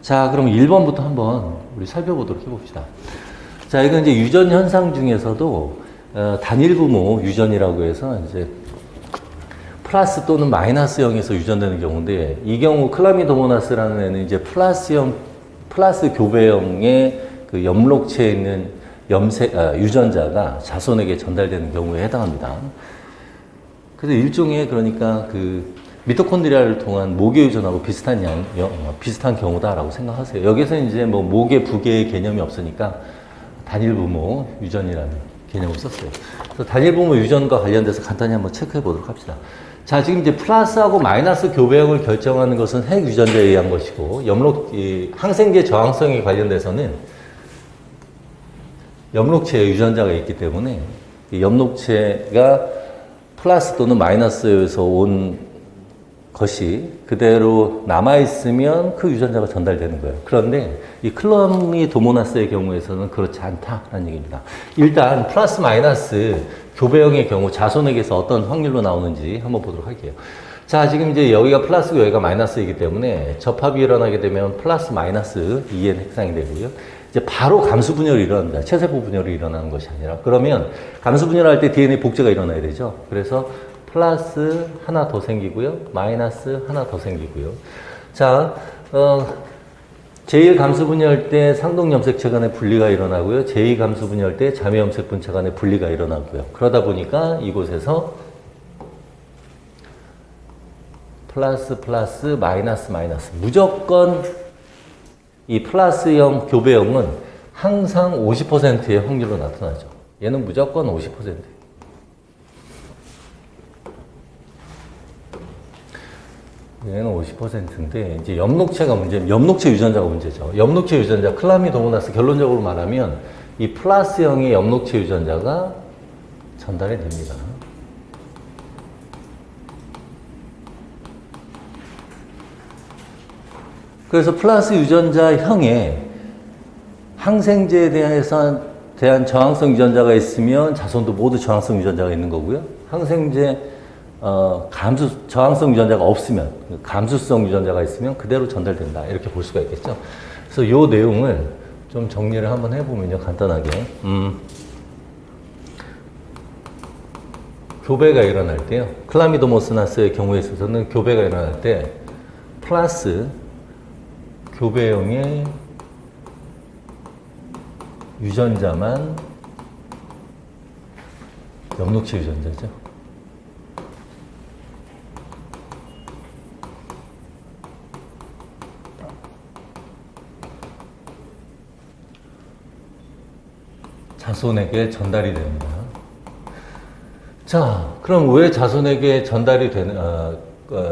자, 그럼 1번부터 한번 우리 살펴보도록 해봅시다. 자, 이건 이제 유전 현상 중에서도 단일 부모 유전이라고 해서 이제 플러스 또는 마이너스 0에서 유전되는 경우인데, 이 경우 클라미도모나스라는 애는 이제 플러스 교배형의 그 염록체에 있는 유전자가 자손에게 전달되는 경우에 해당합니다. 그래서 일종의 그러니까 그 미토콘드리아를 통한 모계 유전하고 비슷한 경우다라고 생각하세요. 여기서 이제 뭐 모계 부계의 개념이 없으니까 단일 부모 유전이라는 개념을 썼어요. 그래서 단일 부모 유전과 관련돼서 간단히 한번 체크해 보도록 합시다. 자, 지금 이제 플러스하고 마이너스 교배형을 결정하는 것은 핵 유전자에 의한 것이고, 항생제 저항성에 관련돼서는 염록체에 유전자가 있기 때문에 이 염록체가 플러스 또는 마이너스에서 온 것이 그대로 남아있으면 그 유전자가 전달되는 거예요. 그런데 이 클라미도모나스의 경우에서는 그렇지 않다라는 얘기입니다. 일단 플러스 마이너스 교배형의 경우 자손에게서 어떤 확률로 나오는지 한번 보도록 할게요. 자, 지금 이제 여기가 플러스고 여기가 마이너스이기 때문에 접합이 일어나게 되면 플러스 마이너스 2n 핵상이 되고요. 이제 바로 감수 분열이 일어납니다. 체세포 분열이 일어나는 것이 아니라. 그러면 감수 분열할 때 DNA 복제가 일어나야 되죠. 그래서 플러스 하나 더 생기고요. 마이너스 하나 더 생기고요. 자, 제1감수 분열 때 상동염색체 간의 분리가 일어나고요. 제2감수 분열 때 자매염색 분체 간의 분리가 일어나고요. 그러다 보니까 이곳에서 플러스 마이너스 무조건 이 플러스형 교배형은 항상 50%의 확률로 나타나죠. 얘는 무조건 50%. 얘는 50%인데, 이제 염록체가 염록체 유전자가 문제죠. 염록체 유전자, 클라미도모나스, 결론적으로 말하면 이 플러스형의 염록체 유전자가 전달이 됩니다. 그래서 플러스 유전자형에 항생제에 대한 저항성 유전자가 있으면 자손도 모두 저항성 유전자가 있는 거고요. 항생제 저항성 유전자가 없으면, 감수성 유전자가 있으면 그대로 전달된다. 이렇게 볼 수가 있겠죠. 그래서 요 내용을 좀 정리를 한번 해보면요. 간단하게. 교배가 일어날 때요. 클라미도모나스의 경우에 있어서는 교배가 일어날 때 플러스 교배형의 유전자만 염록체 유전자죠. 자손에게 전달이 됩니다. 자, 그럼 왜 자손에게 전달이 되는,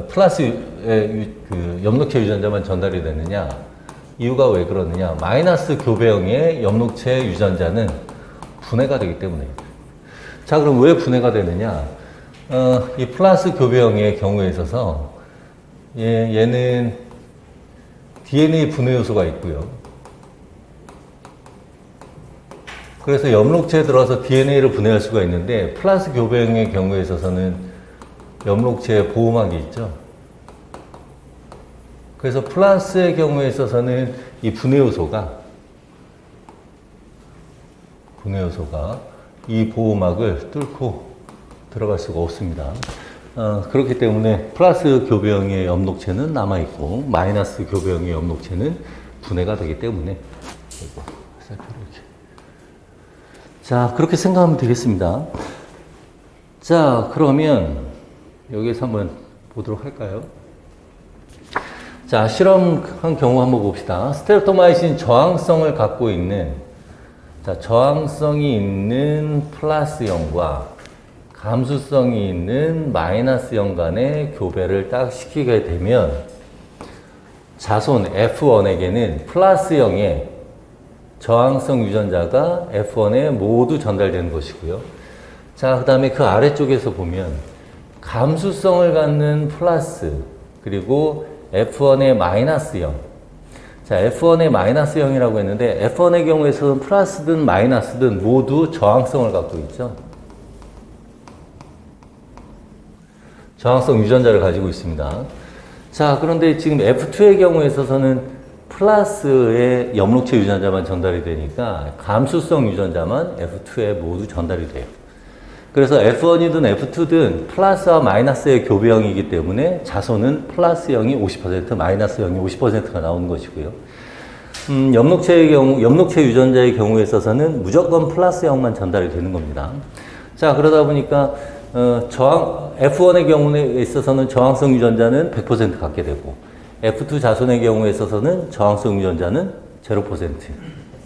플러스의 그 염록체 유전자만 전달이 되느냐? 이유가 왜 그러느냐? 마이너스 교배형의 염록체 유전자는 분해가 되기 때문입니다. 자, 그럼 왜 분해가 되느냐? 이 플러스 교배형의 경우에 있어서 얘는 DNA 분해 요소가 있고요. 그래서 염록체에 들어가서 DNA를 분해할 수가 있는데, 플러스 교배형의 경우에 있어서는 염록체에 보호막이 있죠. 그래서 플러스의 경우에 있어서는 이 분해 요소가 이 보호막을 뚫고 들어갈 수가 없습니다. 그렇기 때문에 플러스 교배형의 염록체는 남아있고, 마이너스 교배형의 염록체는 분해가 되기 때문에, 자, 그렇게 생각하면 되겠습니다. 자, 그러면 여기에서 한번 보도록 할까요? 자, 실험한 경우 한번 봅시다. 스테레토마이신 저항성을 갖고 있는, 자, 저항성이 있는 플러스형과 감수성이 있는 마이너스형 간의 교배를 딱 시키게 되면 자손 F1에게는 플러스형의 저항성 유전자가 F1에 모두 전달되는 것이고요. 자, 그 다음에 그 아래쪽에서 보면 감수성을 갖는 플러스, 그리고 F1의 마이너스형. 자, F1의 마이너스형이라고 했는데, F1의 경우에서는 플러스든 마이너스든 모두 저항성을 갖고 있죠. 저항성 유전자를 가지고 있습니다. 자, 그런데 지금 F2의 경우에 있어서는 플러스의 염록체 유전자만 전달이 되니까 감수성 유전자만 F2에 모두 전달이 돼요. 그래서 F1이든 F2든 플러스와 마이너스의 교배형이기 때문에 자손은 플러스 0이 50%, 마이너스 0이 50%가 나오는 것이고요. 염록체의 경우, 염록체 유전자의 경우에 있어서는 무조건 플러스 0만 전달이 되는 겁니다. 자, 그러다 보니까, F1의 경우에 있어서는 저항성 유전자는 100% 갖게 되고, F2 자손의 경우에 있어서는 저항성 유전자는 0%.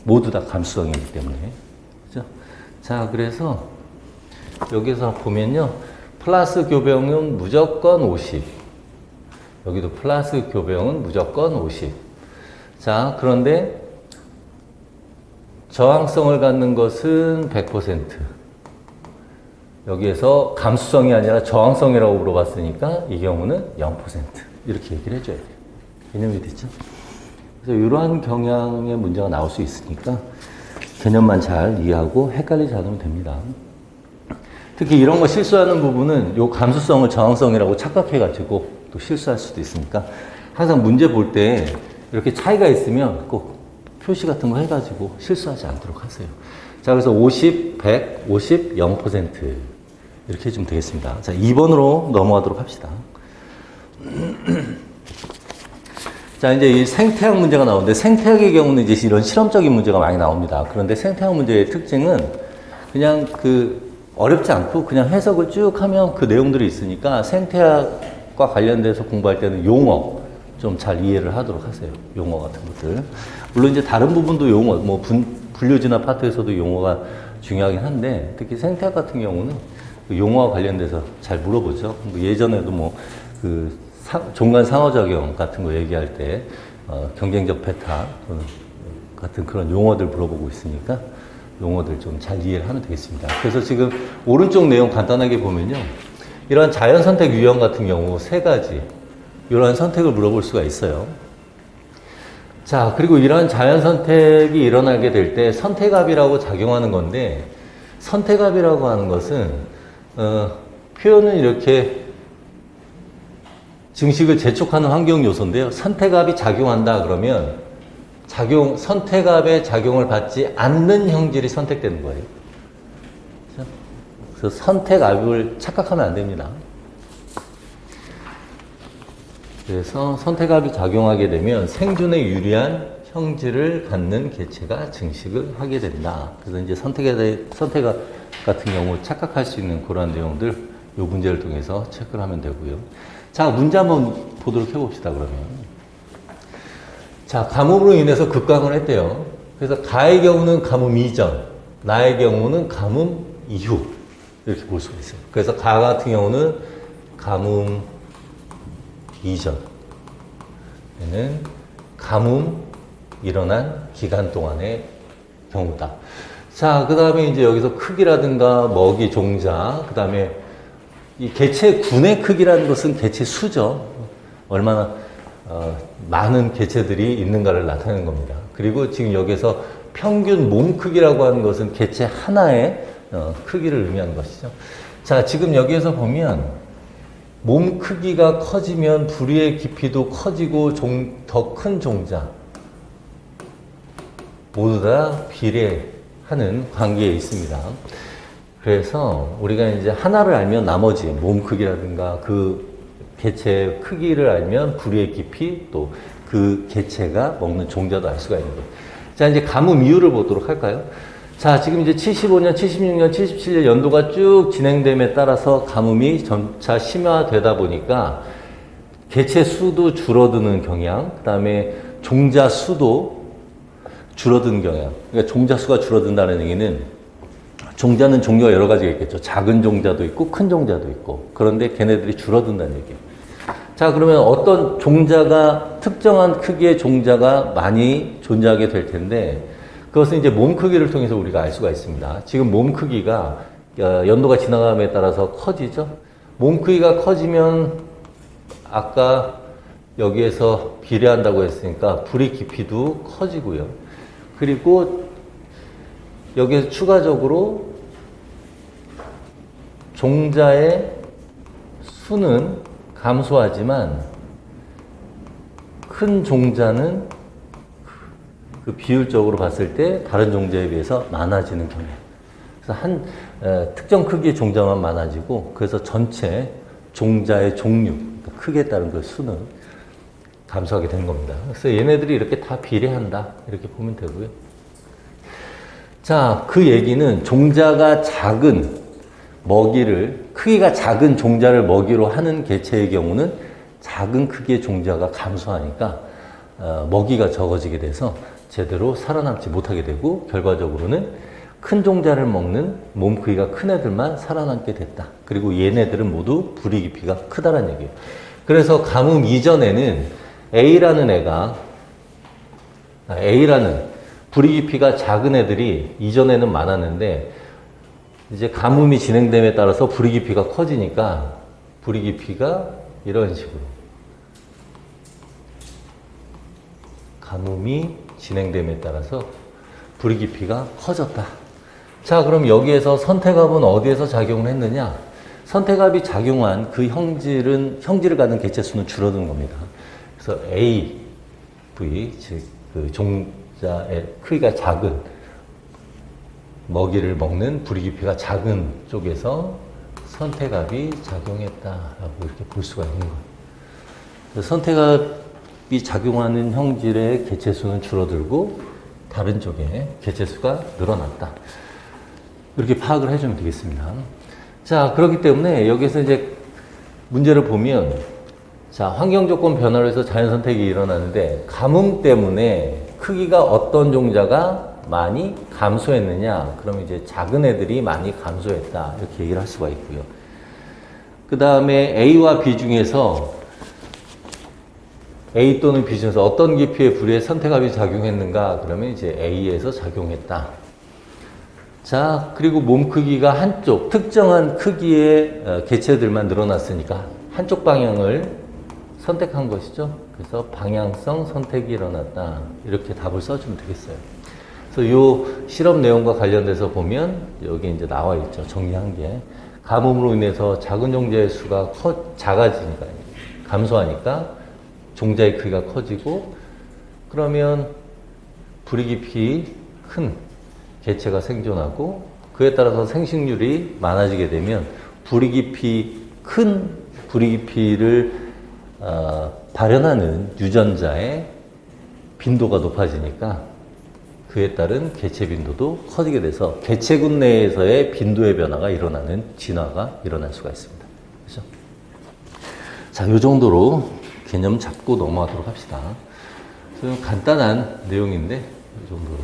모두 다 감수성이기 때문에. 그죠? 자, 그래서 여기서 보면요. 플러스 교배형은 무조건 50. 여기도 플러스 교배형은 무조건 50. 자, 그런데 저항성을 갖는 것은 100%. 여기에서 감수성이 아니라 저항성이라고 물어봤으니까 이 경우는 0%. 이렇게 얘기를 해줘야 돼요. 개념이 됐죠? 그래서 이러한 경향의 문제가 나올 수 있으니까 개념만 잘 이해하고 헷갈리지 않으면 됩니다. 특히 이런 거 실수하는 부분은 요 감수성을 저항성이라고 착각해가지고 또 실수할 수도 있으니까 항상 문제 볼 때 이렇게 차이가 있으면 꼭 표시 같은 거 해가지고 실수하지 않도록 하세요. 자, 그래서 50, 100, 50, 0% 이렇게 해주면 되겠습니다. 자, 2번으로 넘어가도록 합시다. 자, 이제 이 생태학 문제가 나오는데 생태학의 경우는 이제 이런 실험적인 문제가 많이 나옵니다. 그런데 생태학 문제의 특징은 그냥 어렵지 않고 그냥 해석을 쭉 하면 그 내용들이 있으니까 생태학과 관련돼서 공부할 때는 용어 좀 잘 이해를 하도록 하세요. 용어 같은 것들. 물론 이제 다른 부분도 용어, 뭐 분류진화 파트에서도 용어가 중요하긴 한데 특히 생태학 같은 경우는 그 용어와 관련돼서 잘 물어보죠. 뭐 예전에도 종간 상호작용 같은 거 얘기할 때 경쟁적 패타 같은 그런 용어들 물어보고 있으니까 용어들 좀 잘 이해를 하면 되겠습니다. 그래서 지금 오른쪽 내용 간단하게 보면요. 이러한 자연선택 유형 같은 경우 3가지 이러한 선택을 물어볼 수가 있어요. 자, 그리고 이러한 자연선택이 일어나게 될 때 선택압이라고 작용하는 건데 선택압이라고 하는 것은 표현은 이렇게 증식을 재촉하는 환경 요소인데요. 선택압이 작용한다 그러면 선택압의 작용을 받지 않는 형질이 선택되는 거예요. 그래서 선택압을 착각하면 안 됩니다. 그래서 선택압이 작용하게 되면 생존에 유리한 형질을 갖는 개체가 증식을 하게 된다. 그래서 이제 선택압 같은 경우 착각할 수 있는 그런 내용들 이 문제를 통해서 체크를 하면 되고요. 자, 문제 한번 보도록 해봅시다, 그러면. 자, 가뭄으로 인해서 급강을 했대요. 그래서 가의 경우는 가뭄 이전, 나의 경우는 가뭄 이후. 이렇게 볼 수가 있어요. 그래서 가 같은 경우는 가뭄 이전. 얘는 가뭄 일어난 기간 동안의 경우다. 자, 그 다음에 이제 여기서 크기라든가 먹이, 종자, 그 다음에 이 개체 군의 크기라는 것은 개체 수죠. 얼마나 많은 개체들이 있는가를 나타내는 겁니다. 그리고 지금 여기서 평균 몸 크기라고 하는 것은 개체 하나의 크기를 의미하는 것이죠. 자, 지금 여기에서 보면 몸 크기가 커지면 부리의 깊이도 커지고 더 큰 종자 모두 다 비례하는 관계에 있습니다. 그래서 우리가 이제 하나를 알면 나머지 몸 크기라든가 그 개체의 크기를 알면 부리의 깊이 또 그 개체가 먹는 종자도 알 수가 있는 거예요. 자, 이제 가뭄 이유를 보도록 할까요? 자, 지금 이제 75년, 76년, 77년 연도가 쭉 진행됨에 따라서 가뭄이 점차 심화되다 보니까 개체 수도 줄어드는 경향, 그 다음에 종자 수도 줄어드는 경향. 그러니까 종자 수가 줄어든다는 얘기는 종자는 종류가 여러 가지가 있겠죠. 작은 종자도 있고 큰 종자도 있고. 그런데 걔네들이 줄어든다는 얘기예요. 자, 그러면 어떤 종자가 특정한 크기의 종자가 많이 존재하게 될 텐데 그것은 이제 몸 크기를 통해서 우리가 알 수가 있습니다. 지금 몸 크기가 연도가 지나감에 따라서 커지죠. 몸 크기가 커지면 아까 여기에서 비례한다고 했으니까 부리 깊이도 커지고요. 그리고 여기에서 추가적으로 종자의 수는 감소하지만 큰 종자는 그 비율적으로 봤을 때 다른 종자에 비해서 많아지는 경향. 그래서 특정 크기의 종자만 많아지고 그래서 전체 종자의 종류, 그러니까 크기에 따른 그 수는 감소하게 되는 겁니다. 그래서 얘네들이 이렇게 다 비례한다. 이렇게 보면 되고요. 자, 그 얘기는 종자가 작은 크기가 작은 종자를 먹이로 하는 개체의 경우는 작은 크기의 종자가 감소하니까 먹이가 적어지게 돼서 제대로 살아남지 못하게 되고 결과적으로는 큰 종자를 먹는 몸 크기가 큰 애들만 살아남게 됐다. 그리고 얘네들은 모두 부리 깊이가 크다는 얘기예요. 그래서 가뭄 이전에는 A라는 부리 깊이가 작은 애들이 이전에는 많았는데 이제 가뭄이 진행됨에 따라서 부리 깊이가 커지니까 부리 깊이가 이런 식으로 가뭄이 진행됨에 따라서 부리 깊이가 커졌다. 자, 그럼 여기에서 선택압은 어디에서 작용을 했느냐? 선택압이 작용한 그 형질을 갖는 개체 수는 줄어든 겁니다. 그래서 A, V, 즉 그 종자의 크기가 작은 먹이를 먹는 부리 깊이가 작은 쪽에서 선택압이 작용했다라고 이렇게 볼 수가 있는 거예요. 그래서 선택압이 작용하는 형질의 개체 수는 줄어들고 다른 쪽에 개체 수가 늘어났다. 이렇게 파악을 해주면 되겠습니다. 자, 그렇기 때문에 여기서 이제 문제를 보면 자, 환경 조건 변화로 해서 자연 선택이 일어나는데 가뭄 때문에 크기가 어떤 종자가 많이 감소했느냐? 그러면 이제 작은 애들이 많이 감소했다. 이렇게 얘기를 할 수가 있고요. 그 다음에 A와 B 중에서 A 또는 B 중에서 어떤 깊이의 부리에 선택압이 작용했는가? 그러면 이제 A에서 작용했다. 자, 그리고 몸 크기가 한쪽, 특정한 크기의 개체들만 늘어났으니까 한쪽 방향을 선택한 것이죠. 그래서 방향성 선택이 일어났다. 이렇게 답을 써주면 되겠어요. 그래서 요 실험 내용과 관련돼서 보면 여기 이제 나와 있죠. 정리한 게. 가뭄으로 인해서 작은 종자의 수가 작아지니까, 감소하니까 종자의 크기가 커지고, 그러면 부리 깊이 큰 개체가 생존하고, 그에 따라서 생식률이 많아지게 되면 큰 부리 깊이를 발현하는 유전자의 빈도가 높아지니까 그에 따른 개체 빈도도 커지게 돼서 개체군 내에서의 빈도의 변화가 일어나는 진화가 일어날 수가 있습니다. 그렇죠? 자, 이 정도로 개념 잡고 넘어가도록 합시다. 좀 간단한 내용인데 이 정도로.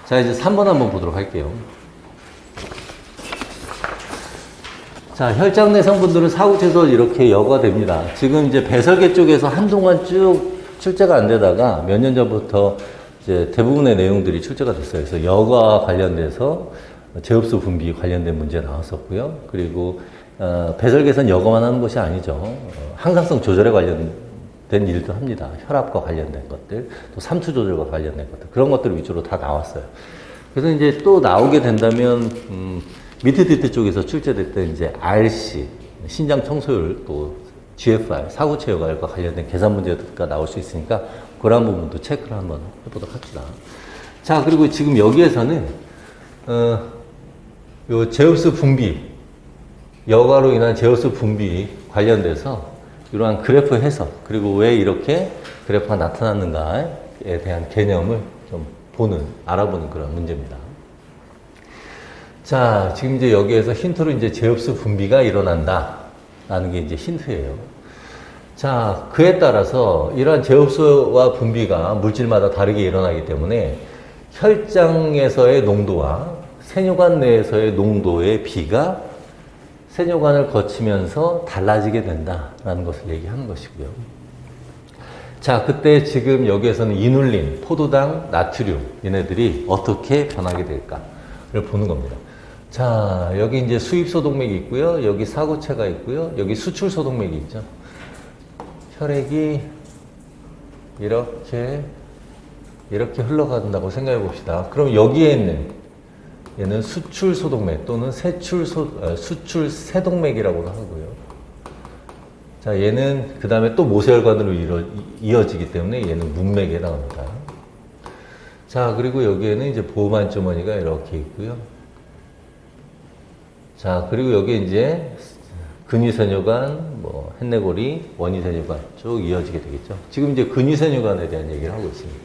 자, 이제 3번 한번 보도록 할게요. 자, 혈장 내 성분들은 사구체에서 이렇게 여과됩니다. 지금 이제 배설계 쪽에서 한동안 쭉 출제가 안 되다가 몇 년 전부터 이제 대부분의 내용들이 출제가 됐어요. 그래서 여과와 관련돼서 제흡수 분비 관련된 문제 나왔었고요. 그리고 배설계에서는 여과만 하는 것이 아니죠. 항상성 조절에 관련된 일도 합니다. 혈압과 관련된 것들, 또 삼투 조절과 관련된 것들, 그런 것들 위주로 다 나왔어요. 그래서 이제 또 나오게 된다면 밑에 쪽에서 출제됐던 이제 RC, 신장 청소율, 또 GFR, 사구체 여과과 관련된 계산 문제가 나올 수 있으니까 그런 부분도 체크를 한번 해보도록 합시다. 자, 그리고 지금 여기에서는 요 제흡수 분비, 여과로 인한 제흡수 분비 관련돼서 이러한 그래프 해석, 그리고 왜 이렇게 그래프가 나타났는가에 대한 개념을 좀 알아보는 그런 문제입니다. 자, 지금 이제 여기에서 힌트로 이제 제흡수 분비가 일어난다. 라는 게 이제 힌트예요. 자, 그에 따라서 이러한 제흡수와 분비가 물질마다 다르게 일어나기 때문에 혈장에서의 농도와 세뇨관 내에서의 농도의 비가 세뇨관을 거치면서 달라지게 된다라는 것을 얘기하는 것이고요. 자, 그때 지금 여기에서는 이눌린, 포도당, 나트륨 얘네들이 어떻게 변하게 될까를 보는 겁니다. 자, 여기 이제 수입소동맥이 있고요. 여기 사구체가 있고요. 여기 수출소동맥이 있죠. 혈액이 이렇게 흘러간다고 생각해 봅시다. 그럼 여기에 있는 얘는 수출소동맥 또는 수출세동맥이라고도 하고요. 자, 얘는 그 다음에 또 모세혈관으로 이어지기 때문에 얘는 문맥에 해당합니다. 자, 그리고 여기에는 이제 보호만 주머니가 이렇게 있고요. 자, 그리고 여기 이제 근위세뇨관, 뭐 햇내고리, 원위세뇨관 쭉 이어지게 되겠죠. 지금 이제 근위세뇨관에 대한 얘기를 하고 있습니다.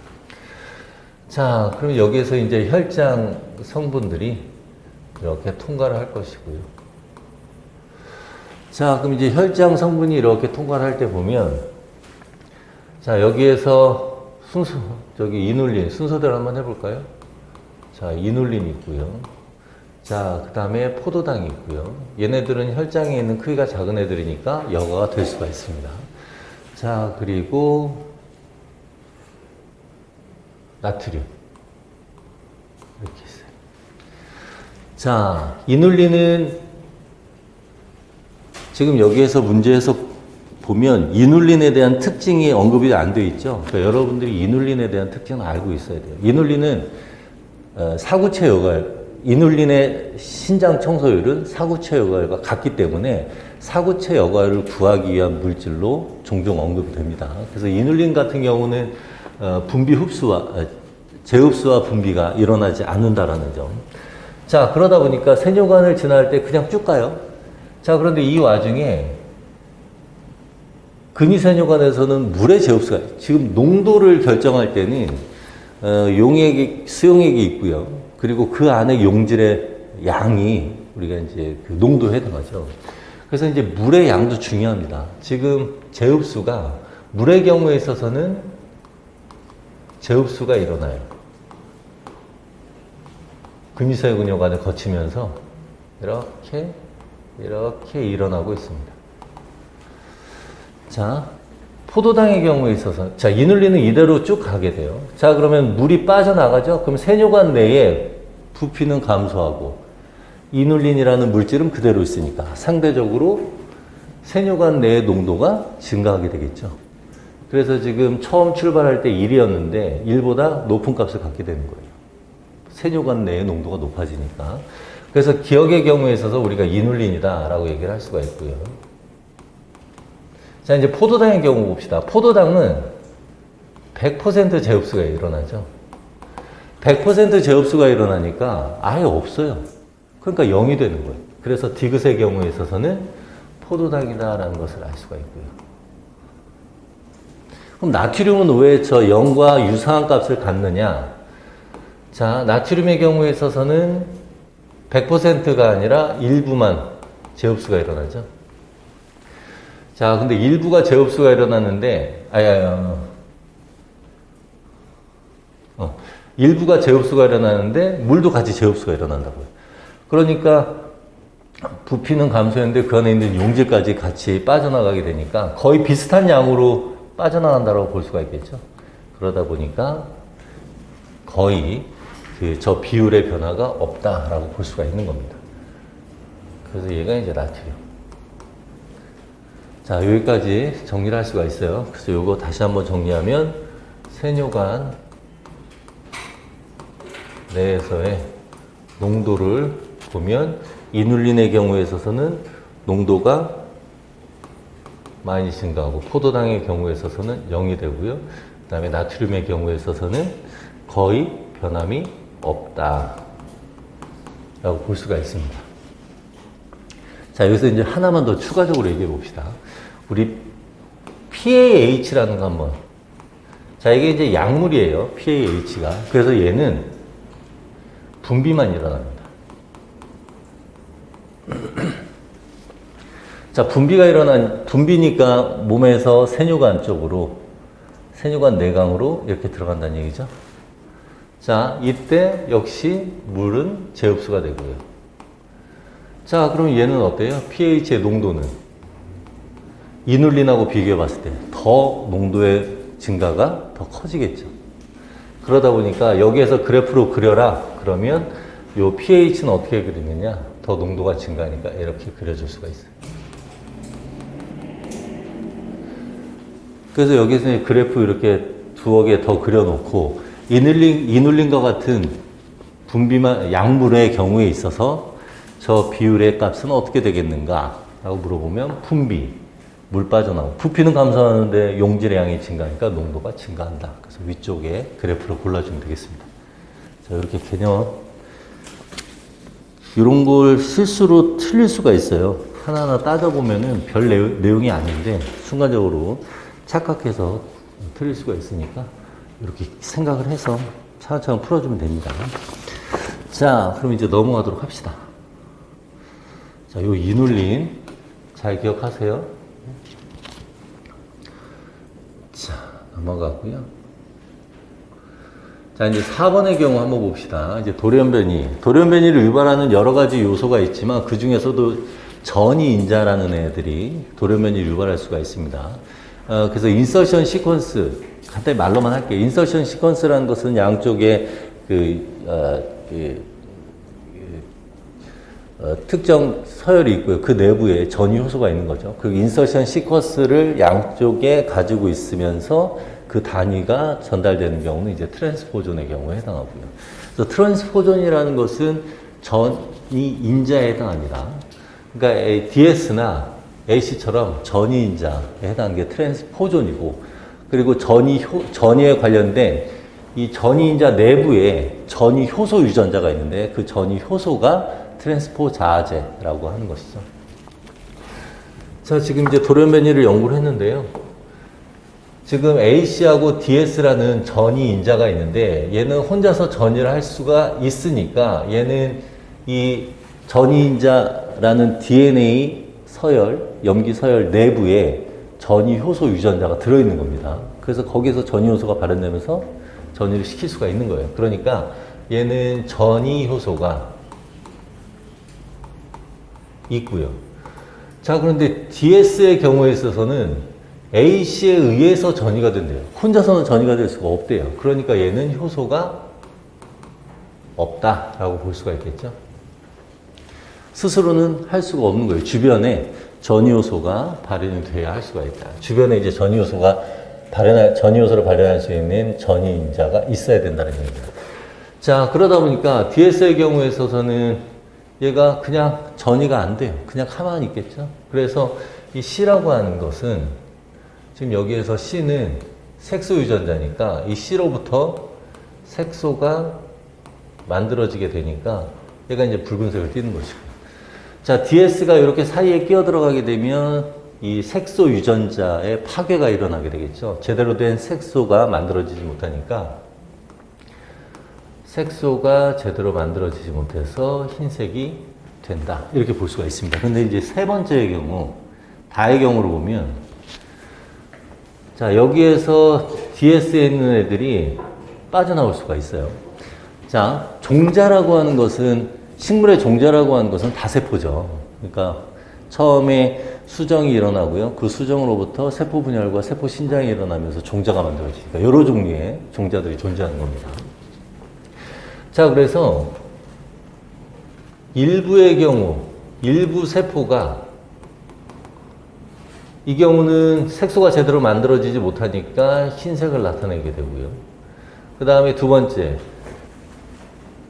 자, 그럼 여기에서 이제 혈장 성분들이 이렇게 통과를 할 것이고요. 자, 그럼 이제 혈장 성분이 이렇게 통과를 할 때 보면, 자, 여기에서 이눌린, 순서대로 한번 해볼까요? 자, 이눌린 있고요. 자, 그 다음에 포도당이 있고요. 얘네들은 혈장에 있는 크기가 작은 애들이니까 여과가 될 수가 있습니다. 자, 그리고 나트륨. 이렇게 있어요. 자, 이눌린은 지금 여기에서 문제에서 보면 이눌린에 대한 특징이 언급이 안 되어 있죠. 그러니까 여러분들이 이눌린에 대한 특징을 알고 있어야 돼요. 이눌린은 사구체 여과를, 이눌린의 신장 청소율은 사구체 여과율과 같기 때문에 사구체 여과율을 구하기 위한 물질로 종종 언급이 됩니다. 그래서 이눌린 같은 경우는 분비 흡수와 재흡수와 분비가 일어나지 않는다라는 점. 자, 그러다 보니까 세뇨관을 지나갈 때 그냥 쭉 가요. 자, 그런데 이 와중에 근위세뇨관에서는 물의 재흡수가, 지금 농도를 결정할 때는 용액이, 수용액이 있고요. 그리고 그 안에 용질의 양이 우리가 이제 그 농도에 해당하죠. 그래서 이제 물의 양도 중요합니다. 지금 재흡수가, 물의 경우에 있어서는 재흡수가 일어나요. 근위세뇨관을 거치면서 이렇게 일어나고 있습니다. 자, 포도당의 경우에 있어서, 자, 이눌린은 이대로 쭉 가게 돼요. 자, 그러면 물이 빠져나가죠? 그럼 세뇨관 내에 부피는 감소하고, 이눌린이라는 물질은 그대로 있으니까 상대적으로 세뇨관 내의 농도가 증가하게 되겠죠. 그래서 지금 처음 출발할 때 1이었는데 1보다 높은 값을 갖게 되는 거예요. 세뇨관 내의 농도가 높아지니까. 그래서 기억의 경우에 있어서 우리가 이눌린이다라고 얘기를 할 수가 있고요. 자, 이제 포도당의 경우 봅시다. 포도당은 100% 재흡수가 일어나죠. 100% 재흡수가 일어나니까 아예 없어요. 그러니까 0이 되는 거예요. 그래서 디귿의 경우에 있어서는 포도당이다라는 것을 알 수가 있고요. 그럼 나트륨은 왜 저 0과 유사한 값을 갖느냐? 자, 나트륨의 경우에 있어서는 100%가 아니라 일부만 재흡수가 일어나죠. 자, 근데 일부가 재흡수가 일어났는데, 일부가 재흡수가 일어나는데, 물도 같이 재흡수가 일어난다고요. 그러니까, 부피는 감소했는데, 그 안에 있는 용질까지 같이 빠져나가게 되니까, 거의 비슷한 양으로 빠져나간다고 볼 수가 있겠죠. 그러다 보니까, 거의 저 비율의 변화가 없다라고 볼 수가 있는 겁니다. 그래서 얘가 이제 나트륨. 자, 여기까지 정리를 할 수가 있어요. 그래서 요거 다시 한번 정리하면 세뇨관 내에서의 농도를 보면 이눌린의 경우에 있어서는 농도가 많이 증가하고 포도당의 경우에 있어서는 0이 되고요. 그 다음에 나트륨의 경우에 있어서는 거의 변함이 없다 라고 볼 수가 있습니다. 자, 여기서 이제 하나만 더 추가적으로 얘기해 봅시다. 우리 PAH라는 거 한번. 자, 이게 이제 약물이에요. PAH가. 그래서 얘는 분비만 일어납니다. 자, 분비니까 몸에서 세뇨관 쪽으로, 세뇨관 내강으로 이렇게 들어간다는 얘기죠. 자, 이때 역시 물은 재흡수가 되고요. 자, 그럼 얘는 어때요? pH의 농도는 이눌린하고 비교해 봤을 때 더 농도의 증가가 더 커지겠죠. 그러다 보니까 여기에서 그래프로 그려라. 그러면 요 pH는 어떻게 그리느냐? 더 농도가 증가하니까 이렇게 그려줄 수가 있어요. 그래서 여기서 그래프 이렇게 두어 개 더 그려놓고 이눌린과 같은 분비만 약물의 경우에 있어서 저 비율의 값은 어떻게 되겠는가? 라고 물어보면 분비, 물 빠져나오고 부피는 감소하는데 용질의 양이 증가하니까 농도가 증가한다. 그래서 위쪽에 그래프를 골라주면 되겠습니다. 자, 이렇게 개념. 이런 걸 실수로 틀릴 수가 있어요. 하나하나 따져보면은 별 내용이 아닌데, 순간적으로 착각해서 틀릴 수가 있으니까, 이렇게 생각을 해서 차근차근 풀어주면 됩니다. 자, 그럼 이제 넘어가도록 합시다. 자, 요 이눌린 잘 기억하세요. 자, 넘어가고요. 자, 이제 4번의 경우 한번 봅시다. 이제 돌연변이. 돌연변이를 유발하는 여러 가지 요소가 있지만 그 중에서도 전이인자라는 애들이 돌연변이를 유발할 수가 있습니다. 그래서 인서션 시퀀스, 간단히 말로만 할게요. 인서션 시퀀스라는 것은 양쪽에 특정 서열이 있고요. 그 내부에 전이 효소가 있는 거죠. 그 인서션 시퀀스를 양쪽에 가지고 있으면서 그 단위가 전달되는 경우는 이제 트랜스포존의 경우에 해당하고요. 그래서 트랜스포존이라는 것은 전이 인자에 해당합니다. 그러니까 DS나 AC처럼 전이 인자에 해당하는 게 트랜스포존이고, 그리고 전이에 관련된 이 전이 인자 내부에 전이 효소 유전자가 있는데 그 전이 효소가 트랜스포자제라고 하는 것이죠. 자, 지금 이제 돌연변이를 연구를 했는데요. 지금 AC하고 DS라는 전이 인자가 있는데 얘는 혼자서 전이를 할 수가 있으니까 얘는 이 전이 인자라는 DNA 서열, 염기 서열 내부에 전이 효소 유전자가 들어있는 겁니다. 그래서 거기서 전이 효소가 발현되면서 전이를 시킬 수가 있는 거예요. 그러니까 얘는 전이 효소가 있고요. 자, 그런데 DS의 경우에 있어서는 A씨에 의해서 전이가 된대요. 혼자서는 전이가 될 수가 없대요. 그러니까 얘는 효소가 없다라고 볼 수가 있겠죠. 스스로는 할 수가 없는 거예요. 주변에 전이 효소가 발현이 돼야 할 수가 있다. 주변에 이제 전이 효소를 발현할 수 있는 전이 인자가 있어야 된다는 얘기입니다. 자, 그러다 보니까 DS의 경우에 있어서는 얘가 그냥 전이가 안 돼요. 그냥 가만히 있겠죠. 그래서 이 C라고 하는 것은 지금 여기에서 C는 색소 유전자니까 이 C로부터 색소가 만들어지게 되니까 얘가 이제 붉은색을 띠는 것이고. 자, DS가 이렇게 사이에 끼어 들어가게 되면 이 색소 유전자의 파괴가 일어나게 되겠죠. 제대로 된 색소가 만들어지지 못하니까 색소가 제대로 만들어지지 못해서 흰색이 된다. 이렇게 볼 수가 있습니다. 근데 이제 세 번째의 경우, 다의 경우를 보면 자, 여기에서 DS에 있는 애들이 빠져나올 수가 있어요. 자, 종자라고 하는 것은, 식물의 종자라고 하는 것은 다세포죠. 그러니까 처음에 수정이 일어나고요. 그 수정으로부터 세포 분열과 세포 신장이 일어나면서 종자가 만들어지니까 여러 종류의 종자들이 존재하는 겁니다. 자, 그래서 일부의 경우, 일부 세포가 이 경우는 색소가 제대로 만들어지지 못하니까 흰색을 나타내게 되고요. 그 다음에 두 번째.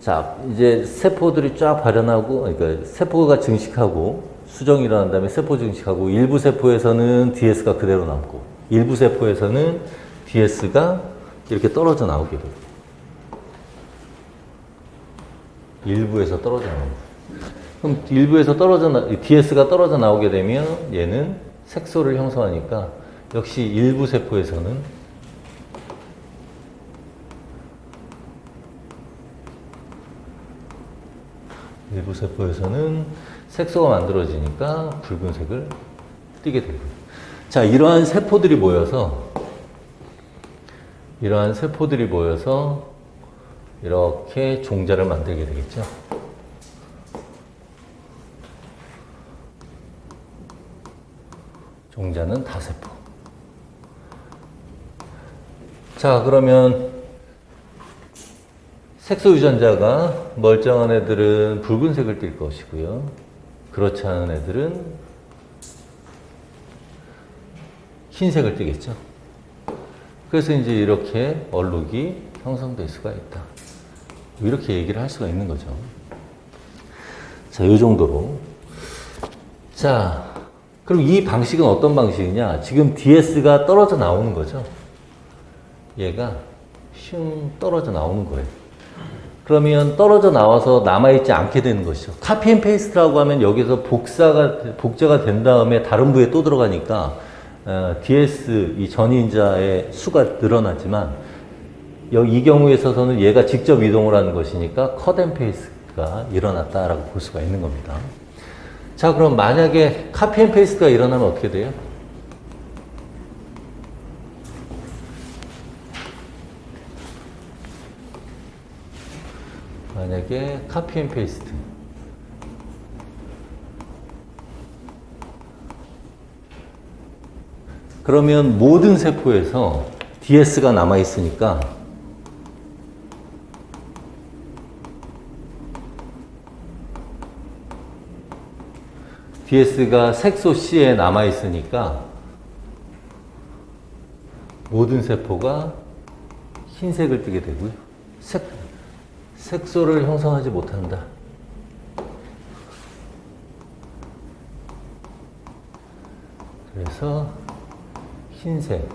자, 이제 세포들이 쫙 발현하고, 그러니까 세포가 증식하고, 수정이 일어난 다음에 세포 증식하고, 일부 세포에서는 DS가 그대로 남고, 일부 세포에서는 DS가 이렇게 떨어져 나오게 돼요. 일부에서 떨어져 나오고. 그럼 일부에서 DS가 떨어져 나오게 되면 얘는 색소를 형성하니까 역시 일부 세포에서는 색소가 만들어지니까 붉은색을 띠게 되고요. 자, 이러한 세포들이 모여서 이렇게 종자를 만들게 되겠죠. 종자는 다세포. 자, 그러면 색소 유전자가 멀쩡한 애들은 붉은색을 띨 것이고요. 그렇지 않은 애들은 흰색을 띠겠죠. 그래서 이제 이렇게 얼룩이 형성될 수가 있다. 이렇게 얘기를 할 수가 있는 거죠. 자, 이 정도로. 자, 그럼 이 방식은 어떤 방식이냐? 지금 DS가 떨어져 나오는 거죠. 얘가 슝 떨어져 나오는 거예요. 그러면 떨어져 나와서 남아있지 않게 되는 것이죠. 카피 앤 페이스트라고 하면 여기서 복제가 된 다음에 다른 부에 또 들어가니까 DS, 이 전이인자의 수가 늘어나지만 이 경우에 있어서는 얘가 직접 이동을 하는 것이니까 컷 앤 페이스트가 일어났다라고 볼 수가 있는 겁니다. 자, 그럼 만약에 카피 앤 페이스트가 일어나면 어떻게 돼요? 만약에 카피 앤 페이스트 그러면 모든 세포에서 DS가 남아있으니까 DS가 색소 C에 남아있으니까 모든 세포가 흰색을 띠게 되고요. 색소를 형성하지 못한다. 그래서 흰색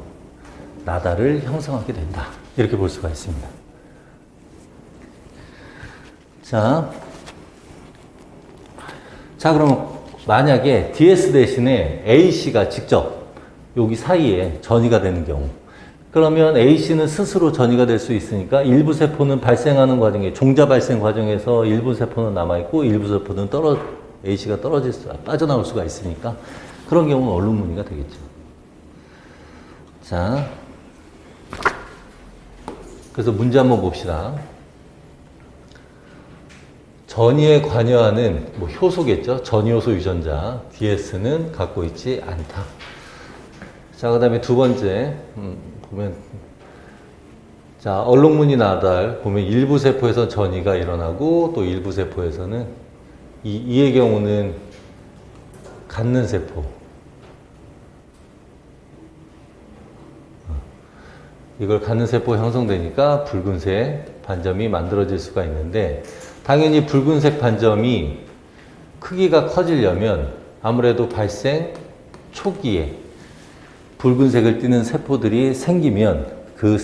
나다를 형성하게 된다. 이렇게 볼 수가 있습니다. 자, 그럼 만약에 DS 대신에 AC가 직접 여기 사이에 전이가 되는 경우, 그러면 AC는 스스로 전이가 될 수 있으니까 일부 세포는 발생하는 과정에, 종자 발생 과정에서 일부 세포는 남아있고 일부 세포는 AC가 빠져나올 수가 있으니까 그런 경우는 얼룩무늬가 되겠죠. 자, 그래서 문제 한번 봅시다. 전이에 관여하는 효소겠죠. 전이효소 유전자 DS는 갖고 있지 않다. 자, 그 다음에 두 번째 보면, 자, 얼룩무늬 나달 보면 일부 세포에서 전이가 일어나고 또 일부 세포에서는 이의 경우는 갖는 세포, 이걸 갖는 세포 형성되니까 붉은색 반점이 만들어질 수가 있는데, 당연히 붉은색 반점이 크기가 커지려면 아무래도 발생 초기에 붉은색을 띠는 세포들이 생기면 그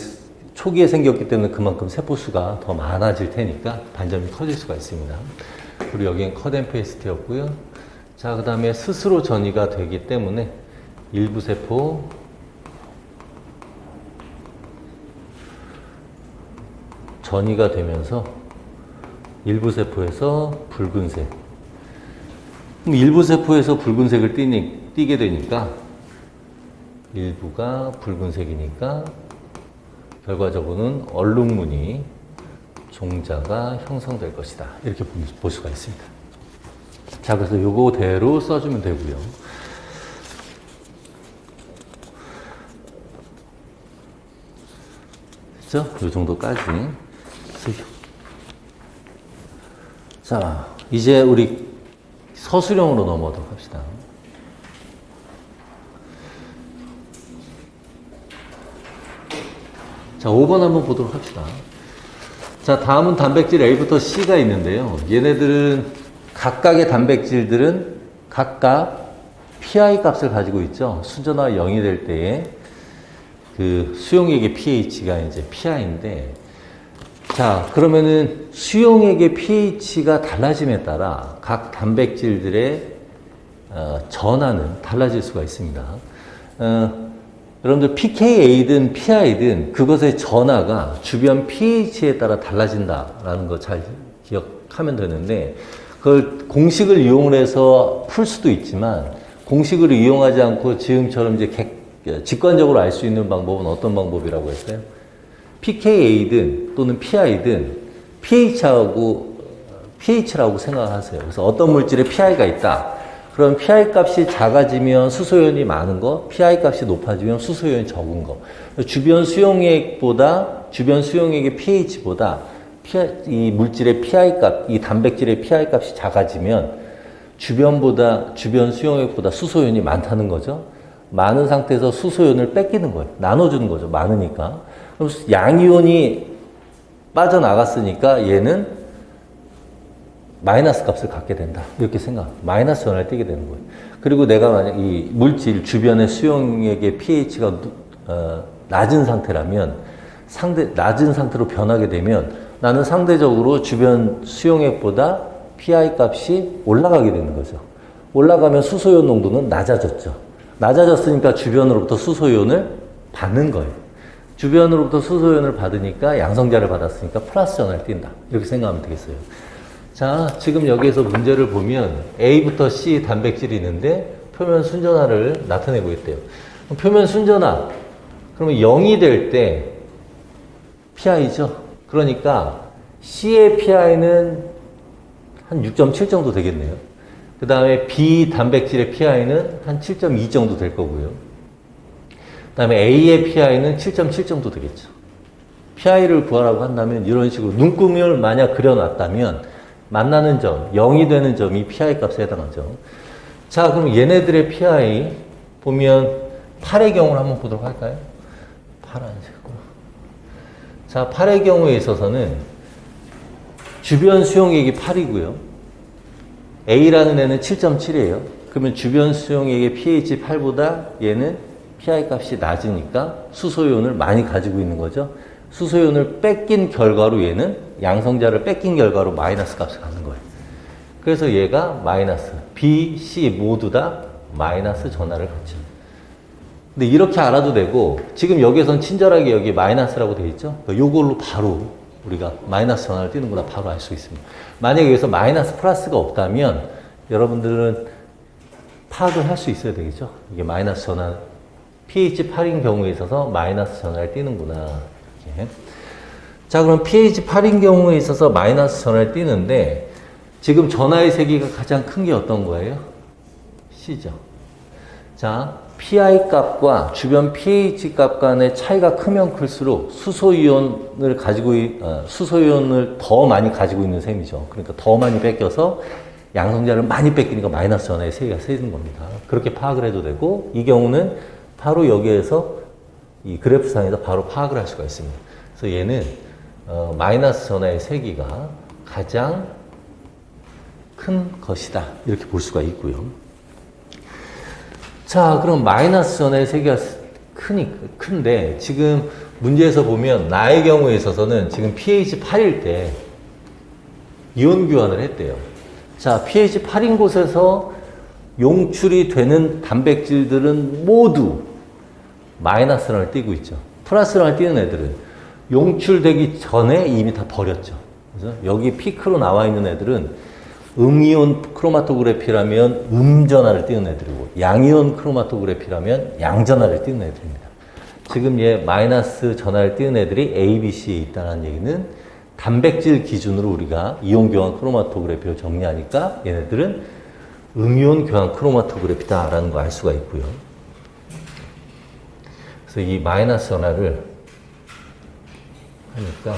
초기에 생겼기 때문에 그만큼 세포 수가 더 많아질 테니까 반점이 커질 수가 있습니다. 그리고 여기엔 컷 앤 페이스트였고요. 자, 그 다음에 스스로 전이가 되기 때문에 일부 세포 전이가 되면서 일부 세포에서 붉은색. 그럼 일부 세포에서 붉은색을 띠게 되니까 일부가 붉은색이니까 결과적으로는 얼룩무늬 종자가 형성될 것이다. 이렇게 볼 수가 있습니다. 자, 그래서 요거대로 써주면 되고요. 그렇죠? 요 정도까지 쓰죠. 자, 이제 우리 서술형으로 넘어가도록 합시다. 자, 5번 한번 보도록 합시다. 자, 다음은 단백질 A부터 C가 있는데요. 얘네들은 각각의 단백질들은 각각 pI 값을 가지고 있죠. 순전화 0이 될 때에 그 수용액의 pH가 이제 pI인데, 자, 그러면은 수용액의 pH가 달라짐에 따라 각 단백질들의 전하는 달라질 수가 있습니다. 여러분들 pKa든 pI든 그것의 전하가 주변 pH에 따라 달라진다라는 거 잘 기억하면 되는데, 그걸 공식을 이용을 해서 풀 수도 있지만 공식을 이용하지 않고 지금처럼 이제 직관적으로 알 수 있는 방법은 어떤 방법이라고 했어요? pKa든 또는 pI든 pH라고 생각하세요. 그래서 어떤 물질에 pI가 있다. 그럼 pI 값이 작아지면 수소연이 많은 거, pI 값이 높아지면 수소연이 적은 거. 주변 수용액의 pH보다 이 물질의 pI 값, 이 단백질의 pI 값이 작아지면 주변 수용액보다 수소연이 많다는 거죠. 많은 상태에서 수소연을 뺏기는 거예요. 나눠주는 거죠. 많으니까. 그럼 양이온이 빠져나갔으니까 얘는 마이너스 값을 갖게 된다. 이렇게 마이너스 전화를 띄게 되는 거예요. 그리고 내가 만약 이 물질 주변의 수용액의 pH가 낮은 상태라면 낮은 상태로 변하게 되면 나는 상대적으로 주변 수용액보다 pI 값이 올라가게 되는 거죠. 올라가면 수소이온 농도는 낮아졌죠. 낮아졌으니까 주변으로부터 수소이온을 받는 거예요. 주변으로부터 수소이온을 받으니까 양성자를 받았으니까 플러스 전하를 띈다. 이렇게 생각하면 되겠어요. 자, 지금 여기에서 문제를 보면 A부터 C 단백질이 있는데 표면 순전화를 나타내고 있대요. 표면 순전화, 그러면 0이 될 때 pI죠. 그러니까 C의 pI는 한 6.7 정도 되겠네요. 그 다음에 B 단백질의 pI는 한 7.2 정도 될 거고요. 그 다음에 A의 pI는 7.7 정도 되겠죠. pI를 구하라고 한다면 이런 식으로 눈금을 만약 그려놨다면 만나는 점, 0이 되는 점이 pI 값에 해당하죠. 자, 그럼 얘네들의 pI 보면 8의 경우를 한번 보도록 할까요? 파란색으로. 자, 8의 경우에 있어서는 주변 수용액이 8이고요. A라는 애는 7.7이에요. 그러면 주변 수용액의 pH 8보다 얘는 pI 값이 낮으니까 수소이온을 많이 가지고 있는 거죠. 수소이온을 뺏긴 결과로 얘는 양성자를 뺏긴 결과로 마이너스 값을 갖는 거예요. 그래서 얘가 마이너스, B, C 모두 다 마이너스 전하를 갖죠. 근데 이렇게 알아도 되고 지금 여기에선 친절하게 여기 마이너스라고 되어 있죠. 요걸로 바로 우리가 마이너스 전하를 띄는구나 바로 알 수 있습니다. 만약에 여기서 마이너스 플러스가 없다면 여러분들은 파악을 할 수 있어야 되겠죠. 이게 마이너스 전하, pH 8인 경우에 있어서 마이너스 전하를 띄는구나. 이렇게. 자, 그럼 pH 8인 경우에 있어서 마이너스 전하를 띄는데 지금 전하의 세기가 가장 큰 게 어떤 거예요? C죠. 자, pI 값과 주변 pH 값 간의 차이가 크면 클수록 수소이온을 더 많이 가지고 있는 셈이죠. 그러니까 더 많이 뺏겨서 양성자를 많이 뺏기니까 마이너스 전하의 세기가 세지는 겁니다. 그렇게 파악을 해도 되고 이 경우는 바로 여기에서 이 그래프상에서 바로 파악을 할 수가 있습니다. 그래서 얘는 마이너스 전하의 세기가 가장 큰 것이다. 이렇게 볼 수가 있고요. 자, 그럼 마이너스 전하의 세기가 큰데 지금 문제에서 보면 나의 경우에 있어서는 지금 pH 8일 때 이온 교환을 했대요. 자, pH 8인 곳에서 용출이 되는 단백질들은 모두 마이너스를 띄고 있죠. 플러스를 띄는 애들은 용출되기 전에 이미 다 버렸죠. 그래서 여기 피크로 나와 있는 애들은 음이온 크로마토그래피라면 음전하를 띄는 애들이고 양이온 크로마토그래피라면 양전하를 띄는 애들입니다. 지금 얘 마이너스 전하를 띄는 애들이 A, B, C에 있다는 얘기는 단백질 기준으로 우리가 이온 교환 크로마토그래피를 정리하니까 얘네들은 음이온 교환 크로마토그래피다라는 거 알 수가 있고요. 그래서 이 마이너스 전하를 하니까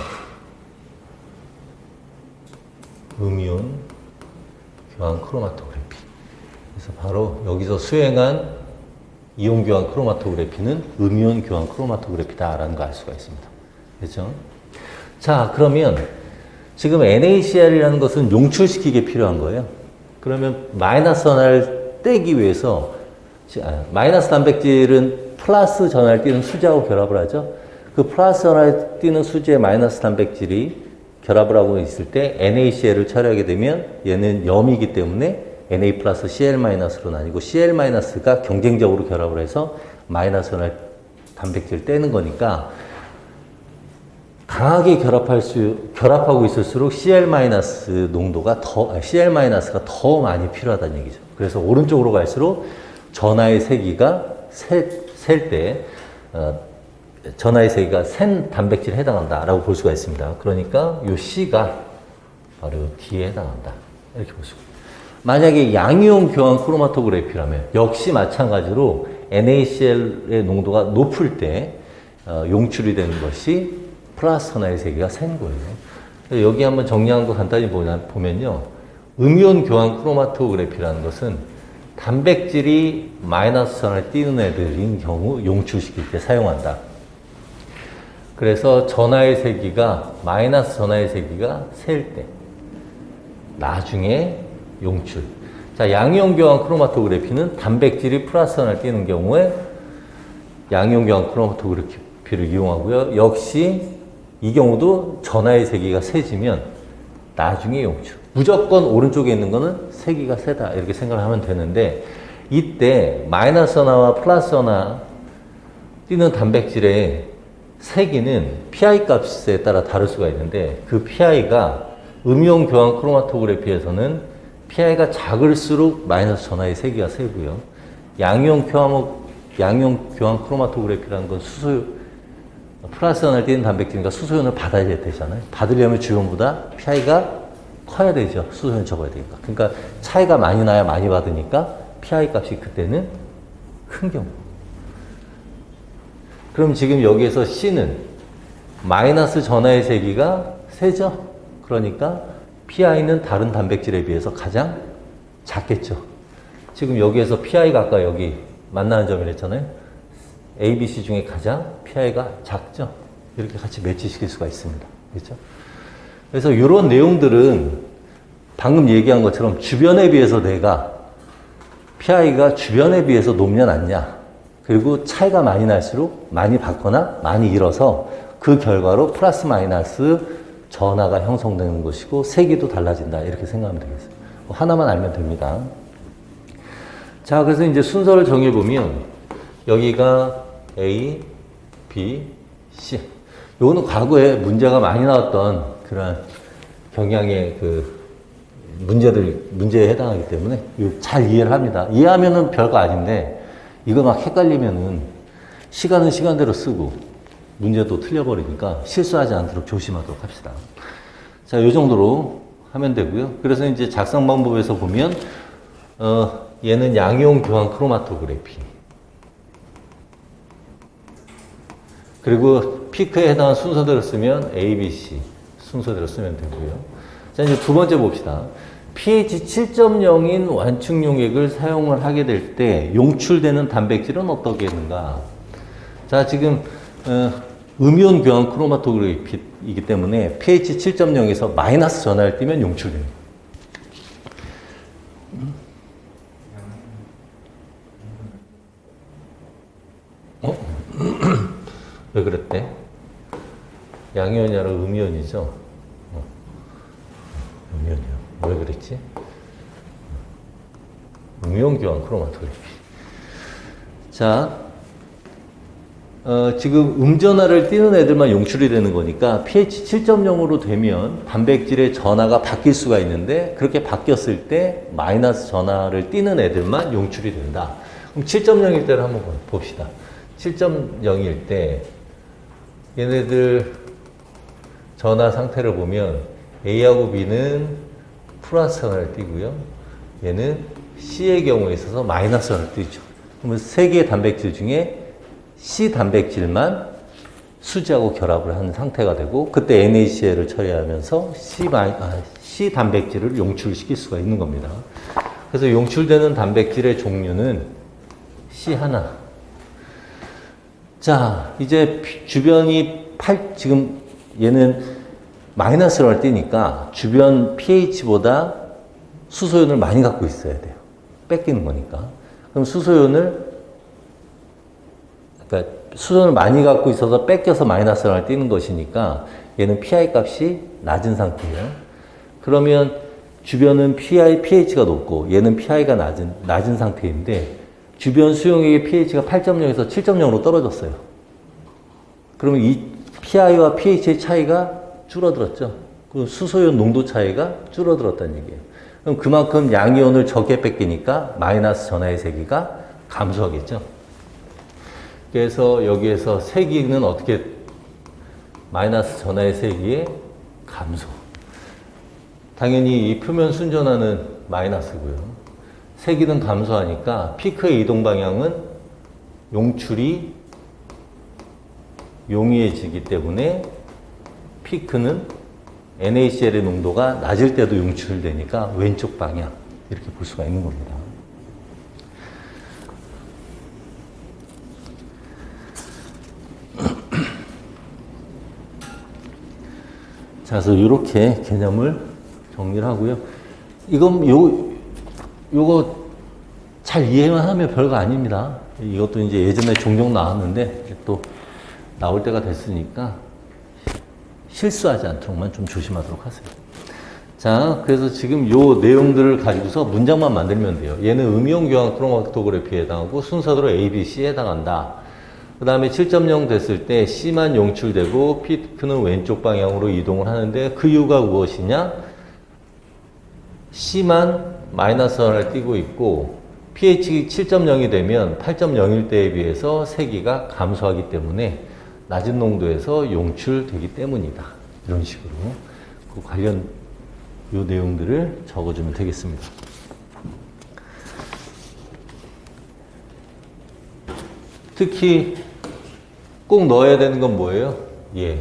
음이온 교환 크로마토그래피. 그래서 바로 여기서 수행한 이온 교환 크로마토그래피는 음이온 교환 크로마토그래피다라는 거 알 수가 있습니다. 그렇죠? 자, 그러면 지금 NaCl이라는 것은 용출시키기에 필요한 거예요. 그러면 마이너스 전하를 떼기 위해서 마이너스 단백질은 플러스 전하를 띄는 수지하고 결합을 하죠. 그 플러스 전하를 띄는 수지에 마이너스 단백질이 결합을 하고 있을 때 NaCl을 처리하게 되면 얘는 염이기 때문에 Na 플러스 Cl 마이너스로 나뉘고 Cl 마이너스가 경쟁적으로 결합을 해서 마이너스 전하 단백질을 떼는 거니까 강하게 결합하고 있을수록 Cl 마이너스 농도가 Cl 마이너스가 더 많이 필요하다는 얘기죠. 그래서 오른쪽으로 갈수록 전하의 세기가 셀 때 전하의 세기가 센 단백질에 해당한다라고 볼 수가 있습니다. 그러니까 이 C가 바로 D에 해당한다. 이렇게 볼 수가 있습니다. 만약에 양이온 교환 크로마토그래피라면 역시 마찬가지로 NaCl의 농도가 높을 때 용출이 되는 것이 플러스 전하의 세기가 센 거예요. 여기 한번 정리한 거 간단히 보면요. 음이온 교환 크로마토그래피라는 것은 단백질이 마이너스 전하를 띄는 애들인 경우 용출시킬 때 사용한다. 그래서 전하의 세기가 마이너스 전하의 세기가 셀 때 나중에 용출. 자, 양이온 교환 크로마토그래피는 단백질이 플러스 전하를 띄는 경우에 양이온 교환 크로마토그래피를 이용하고요. 역시 이 경우도 전하의 세기가 세지면 나중에 용출. 무조건 오른쪽에 있는 거는 세기가 세다. 이렇게 생각을 하면 되는데, 이때 마이너스 전하와 플러스 전하 띄는 단백질의 세기는 PI 값에 따라 다를 수가 있는데, 그 PI가 음이온 교환 크로마토그래피에서는 PI가 작을수록 마이너스 전하의 세기가 세고요. 양이온 교환 크로마토그래피라는 건 플러스 전하를 띄는 단백질이니까 수소연을 받아야 되잖아요. 받으려면 주연보다 PI가 커야 되죠. 수소연 적어야 되니까. 그러니까 차이가 많이 나야 많이 받으니까 PI 값이 그때는 큰 경우. 그럼 지금 여기에서 C는 마이너스 전하의 세기가 세죠. 그러니까 PI는 다른 단백질에 비해서 가장 작겠죠. 지금 여기에서 PI가 아까 여기 만나는 점이라 했잖아요. A, B, C 중에 가장 PI가 작죠. 이렇게 같이 매치시킬 수가 있습니다. 그렇죠? 그래서 이런 내용들은 방금 얘기한 것처럼 주변에 비해서 내가 PI가 주변에 비해서 높냐 낮냐, 그리고 차이가 많이 날수록 많이 받거나 많이 잃어서 그 결과로 플러스 마이너스 전하가 형성되는 것이고 세기도 달라진다. 이렇게 생각하면 되겠어요. 하나만 알면 됩니다. 자, 그래서 이제 순서를 정해보면 여기가 A, B, C. 요거는 과거에 문제가 많이 나왔던 그런 경향의 그 문제에 해당하기 때문에 잘 이해를 합니다. 이해하면은 별거 아닌데 이거 막 헷갈리면은 시간은 시간대로 쓰고 문제도 틀려버리니까 실수하지 않도록 조심하도록 합시다. 자, 요 정도로 하면 되고요. 그래서 이제 작성 방법에서 보면 얘는 양이온 교환 크로마토그래피. 그리고 피크에 해당한 순서대로 쓰면 A, B, C 순서대로 쓰면 되고요. 자, 이제 두 번째 봅시다. pH 7.0인 완충 용액을 사용을 하게 될 때 용출되는 단백질은 어떻게 되는가? 자, 지금 음이온 교환 크로마토그래피이기 때문에 pH 7.0에서 마이너스 전하를 띄면 용출됩니다. 왜 그랬대? 양이온이 아니라 음이온이죠? 음이온이요. 왜 그랬지? 음이온 교환 크로마토그래피. 자, 지금 음전하를 띄는 애들만 용출이 되는 거니까 pH 7.0으로 되면 단백질의 전하가 바뀔 수가 있는데 그렇게 바뀌었을 때 마이너스 전하를 띄는 애들만 용출이 된다. 그럼 7.0일 때를 한번 봅시다. 7.0일 때 얘네들 전하 상태를 보면 A하고 B는 플러스 전하를 띄고요. 얘는 C의 경우에 있어서 마이너스 전하를 띄죠. 그러면 세 개의 단백질 중에 C 단백질만 수지하고 결합을 하는 상태가 되고 그때 NaCl을 처리하면서 C 단백질을 용출시킬 수가 있는 겁니다. 그래서 용출되는 단백질의 종류는 C 하나. 자, 이제 주변이 지금 얘는 마이너스를 띄니까 주변 pH보다 수소연을 많이 갖고 있어야 돼요. 뺏기는 거니까. 그럼 수소연을 많이 갖고 있어서 뺏겨서 마이너스를 띄는 것이니까 얘는 pI 값이 낮은 상태예요. 그러면 주변은 pH가 높고 얘는 pI가 낮은 상태인데 주변 수용액의 pH가 8.0에서 7.0으로 떨어졌어요. 그러면 이 pI와 pH의 차이가 줄어들었죠. 그 수소연 농도 차이가 줄어들었다는 얘기예요. 그럼 그만큼 양이온을 적게 뺏기니까 마이너스 전하의 세기가 감소하겠죠. 그래서 여기에서 세기는 어떻게 마이너스 전하의 세기의 감소. 당연히 이 표면 순전하는 마이너스고요. 세기는 감소하니까 피크의 이동 방향은 용출이 용이해지기 때문에 피크는 NaCl의 농도가 낮을 때도 용출되니까 왼쪽 방향 이렇게 볼 수가 있는 겁니다. 자, 그래서 이렇게 개념을 정리를 하고요. 이건 요거 잘 이해만 하면 별거 아닙니다. 이것도 이제 예전에 종종 나왔는데 또 나올 때가 됐으니까 실수하지 않도록만 좀 조심하도록 하세요. 자, 그래서 지금 요 내용들을 가지고서 문장만 만들면 돼요. 얘는 음이온 교환 크로마토그래피에 해당하고 순서대로 A, B, C에 해당한다. 그 다음에 7.0 됐을 때 C만 용출되고 피크는 왼쪽 방향으로 이동을 하는데 그 이유가 무엇이냐? C만 마이너스 1을 띄고 있고 pH 7.0이 되면 8.0일 때에 비해서 세기가 감소하기 때문에 낮은 농도에서 용출되기 때문이다. 이런 식으로 그 관련 요 내용들을 적어주면 되겠습니다. 특히 꼭 넣어야 되는 건 뭐예요? 예.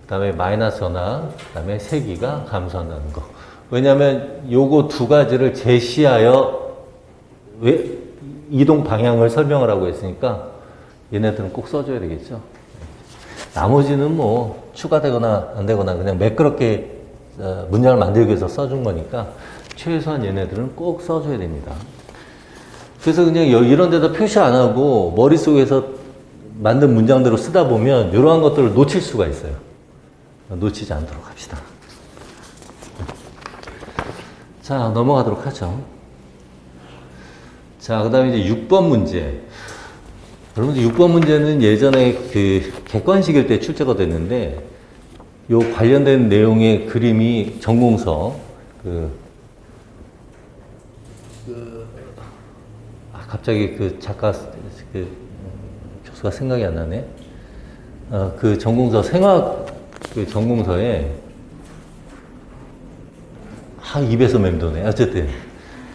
그 다음에 마이너스 하나, 그 다음에 세기가 감소한다는 거. 왜냐하면 요거 두 가지를 제시하여 이동 방향을 설명을 하고 있으니까 얘네들은 꼭 써줘야 되겠죠. 나머지는 뭐 추가되거나 안 되거나 그냥 매끄럽게 문장을 만들기 위해서 써준 거니까 최소한 얘네들은 꼭 써줘야 됩니다. 그래서 그냥 이런 데다 표시 안 하고 머릿속에서 만든 문장대로 쓰다 보면 이러한 것들을 놓칠 수가 있어요. 놓치지 않도록 합시다. 자, 넘어가도록 하죠. 자, 그 다음에 이제 6번 문제. 여러분들 6번 문제는 예전에 그 객관식일 때 출제가 됐는데 요 관련된 내용의 그림이 전공서 갑자기 그 작가 교수가 생각이 안 나네. 그 전공서 생화학 그 전공서에 입에서 맴도네. 어쨌든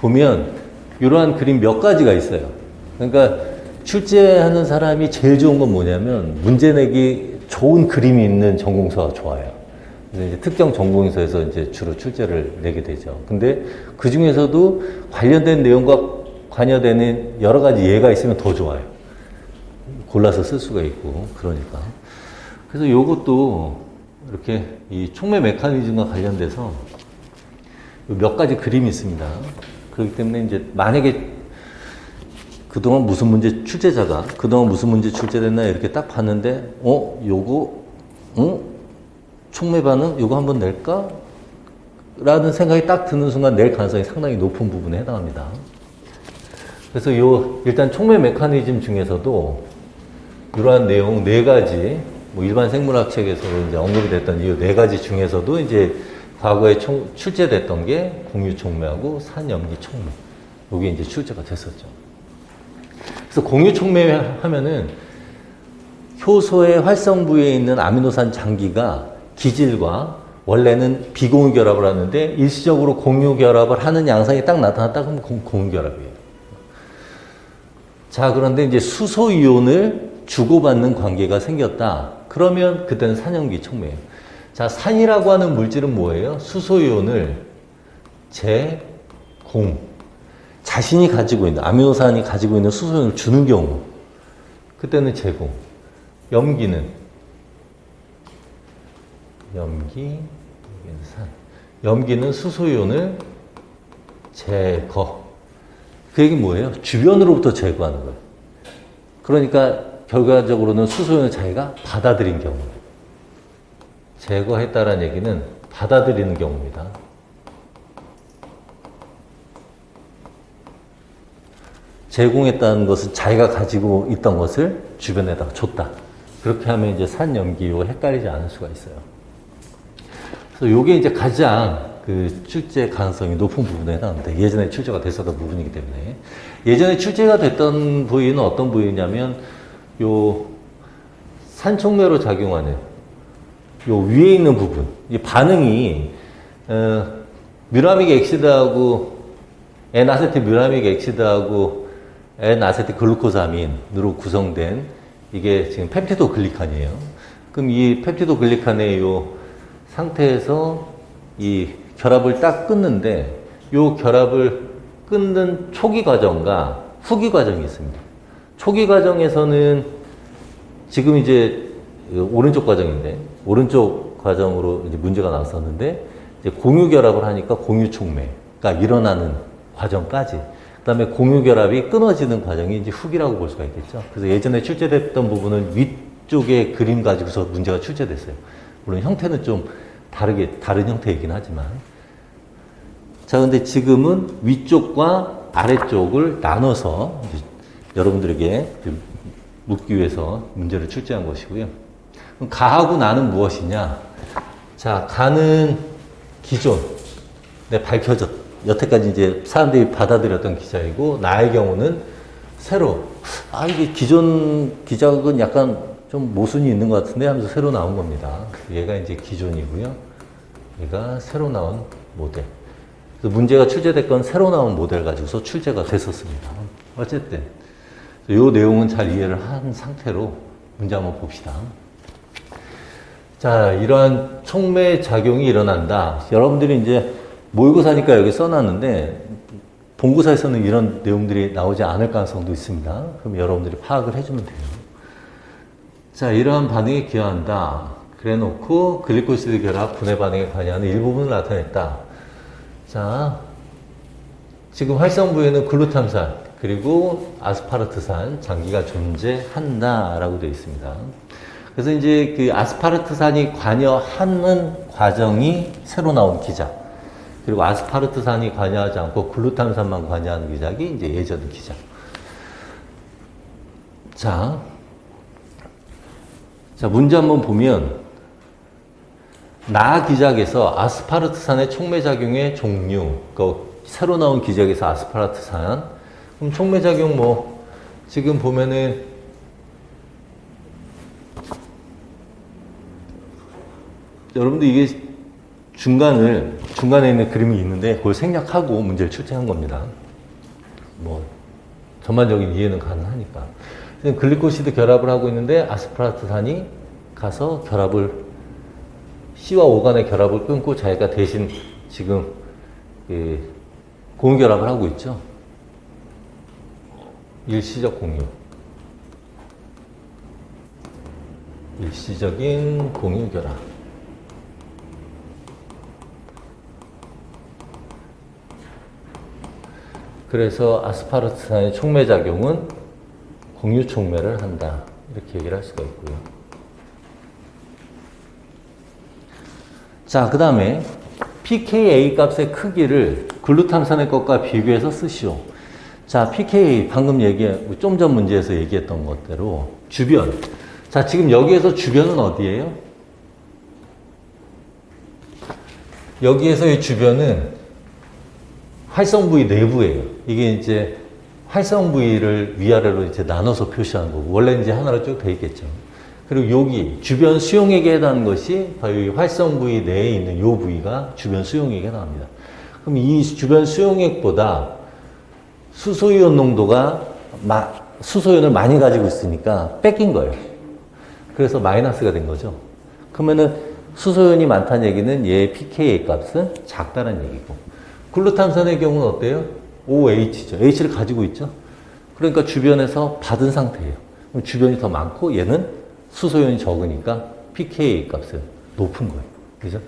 보면 이러한 그림 몇 가지가 있어요. 그러니까 출제하는 사람이 제일 좋은 건 뭐냐면 문제 내기 좋은 그림이 있는 전공서가 좋아요. 그래서 이제 특정 전공서에서 이제 주로 출제를 내게 되죠. 근데 그 중에서도 관련된 내용과 관여되는 여러 가지 예가 있으면 더 좋아요. 골라서 쓸 수가 있고, 그러니까. 그래서 요것도 이렇게 이 촉매 메커니즘과 관련돼서 몇 가지 그림이 있습니다. 그렇기 때문에 이제 만약에 그동안 무슨 문제 출제자가 그동안 무슨 문제 출제됐나 이렇게 딱 봤는데 요거 촉매 반응 요거 한번 낼까? 라는 생각이 딱 드는 순간 낼 가능성이 상당히 높은 부분에 해당합니다. 그래서 일단 촉매 메커니즘 중에서도 이러한 내용 네 가지 뭐 일반 생물학 책에서 이제 언급이 됐던 이 네 가지 중에서도 이제 과거에 출제됐던 게 공유 촉매하고 산염기 촉매. 요게 이제 출제가 됐었죠. 그래서 공유 촉매 하면은 효소의 활성 부위에 있는 아미노산 장기가 기질과 원래는 비공유 결합을 하는데 일시적으로 공유 결합을 하는 양상이 딱 나타났다 그러면 공유 결합이에요. 자, 그런데 이제 수소 이온을 주고받는 관계가 생겼다. 그러면 그때는 산염기 촉매예요. 자, 산이라고 하는 물질은 뭐예요? 수소 이온을 제공. 자신이 가지고 있는, 아미노산이 가지고 있는 수소 이온을 주는 경우. 그때는 제공. 염기는 산. 염기는 수소 이온을 제거. 그 얘기는 뭐예요? 주변으로부터 제거하는 거예요. 그러니까 결과적으로는 수소 이온을 자기가 받아들인 경우. 제거했다라는 얘기는 받아들이는 경우입니다. 제공했다는 것은 자기가 가지고 있던 것을 주변에다가 줬다. 그렇게 하면 이제 산염기와 헷갈리지 않을 수가 있어요. 그래서 요게 이제 가장 그 출제 가능성이 높은 부분에 해당합니다. 예전에 출제가 됐었던 부분이기 때문에. 예전에 출제가 됐던 부위는 어떤 부위냐면 요 산촉매로 작용하는 요 위에 있는 부분. 이 반응이 뮤라믹 엑시드하고 N아세틸 뮤라믹 엑시드하고 N아세틸 글루코사민으로 구성된 이게 지금 펩티도 글리칸이에요. 그럼 이 펩티도 글리칸의 요 상태에서 이 결합을 딱 끊는데 요 결합을 끊는 초기 과정과 후기 과정이 있습니다. 초기 과정에서는 지금 이제 오른쪽 과정인데 오른쪽 과정으로 이제 문제가 나왔었는데 이제 공유 결합을 하니까 공유 촉매가 일어나는 과정까지 그다음에 공유 결합이 끊어지는 과정이 이제 후기라고 볼 수가 있겠죠. 그래서 예전에 출제됐던 부분은 위쪽에 그림 가지고서 문제가 출제됐어요. 물론 형태는 좀 다른 형태이긴 하지만. 자, 근데 지금은 위쪽과 아래쪽을 나눠서 여러분들에게 묻기 위해서 문제를 출제한 것이고요. 그럼 가하고 나는 무엇이냐? 자, 가는 기존, 여태까지 이제 사람들이 받아들였던 기작이고, 나의 경우는 새로, 이게 기존 기작은 약간 좀 모순이 있는 것 같은데 하면서 새로 나온 겁니다. 얘가 이제 기존이고요. 얘가 새로 나온 모델. 그래서 문제가 출제됐건 새로 나온 모델 가지고서 출제가 됐었습니다. 어쨌든, 이 내용은 잘 이해를 한 상태로 문제 한번 봅시다. 자, 이러한 촉매 작용이 일어난다. 여러분들이 이제 모의고사니까 여기 써놨는데 본고사에서는 이런 내용들이 나오지 않을 가능성도 있습니다. 그럼 여러분들이 파악을 해주면 돼요. 자, 이러한 반응에 기여한다. 그래 놓고 글리코시드 결합 분해 반응에 관여하는 일부분을 나타냈다. 자, 지금 활성 부위에는 글루탐산 그리고 아스파르트산 장기가 존재한다라고 되어 있습니다. 그래서 이제 그 아스파르트산이 관여하는 과정이 새로 나온 기작. 그리고 아스파르트산이 관여하지 않고 글루탐산만 관여하는 기작이 이제 예전 기작. 자, 문제 한번 보면, 나 기작에서 아스파르트산의 촉매작용의 종류, 그 새로 나온 기작에서 아스파르트산, 그럼 촉매작용 지금 보면은, 여러분들 이게 중간에 있는 그림이 있는데 그걸 생략하고 문제를 출제한 겁니다. 전반적인 이해는 가능하니까. 글리코시드 결합을 하고 있는데 아스파르트산이 가서 C와 O 간의 결합을 끊고 자기가 대신 지금 공유 결합을 하고 있죠. 일시적 공유. 일시적인 공유 결합. 그래서 아스파르트산의 촉매작용은 공유 촉매를 한다. 이렇게 얘기를 할 수가 있고요. 자, 그 다음에 pKa 값의 크기를 글루탐산의 것과 비교해서 쓰시오. 자, pKa 방금 좀 전 문제에서 얘기했던 것대로 주변. 자, 지금 여기에서 주변은 어디예요? 여기에서의 주변은 활성 부위 내부예요. 이게 이제 활성 부위를 위아래로 이제 나눠서 표시하는 거고, 원래 이제 하나로 쭉 돼 있겠죠. 그리고 여기 주변 수용액에 해당하는 것이 바로 이 활성 부위 내에 있는 이 부위가 주변 수용액에 해당합니다. 그럼 이 주변 수용액보다 수소이온 농도가 수소이온을 많이 가지고 있으니까 뺏긴 거예요. 그래서 마이너스가 된 거죠. 그러면은 수소이온이 많다는 얘기는 얘의 pKa 값은 작다는 얘기고, 글루탐산의 경우는 어때요? OH죠. H를 가지고 있죠. 그러니까 주변에서 받은 상태예요. 그럼 주변이 더 많고 얘는 수소이온이 적으니까 pKa 값은 높은 거예요. 그죠?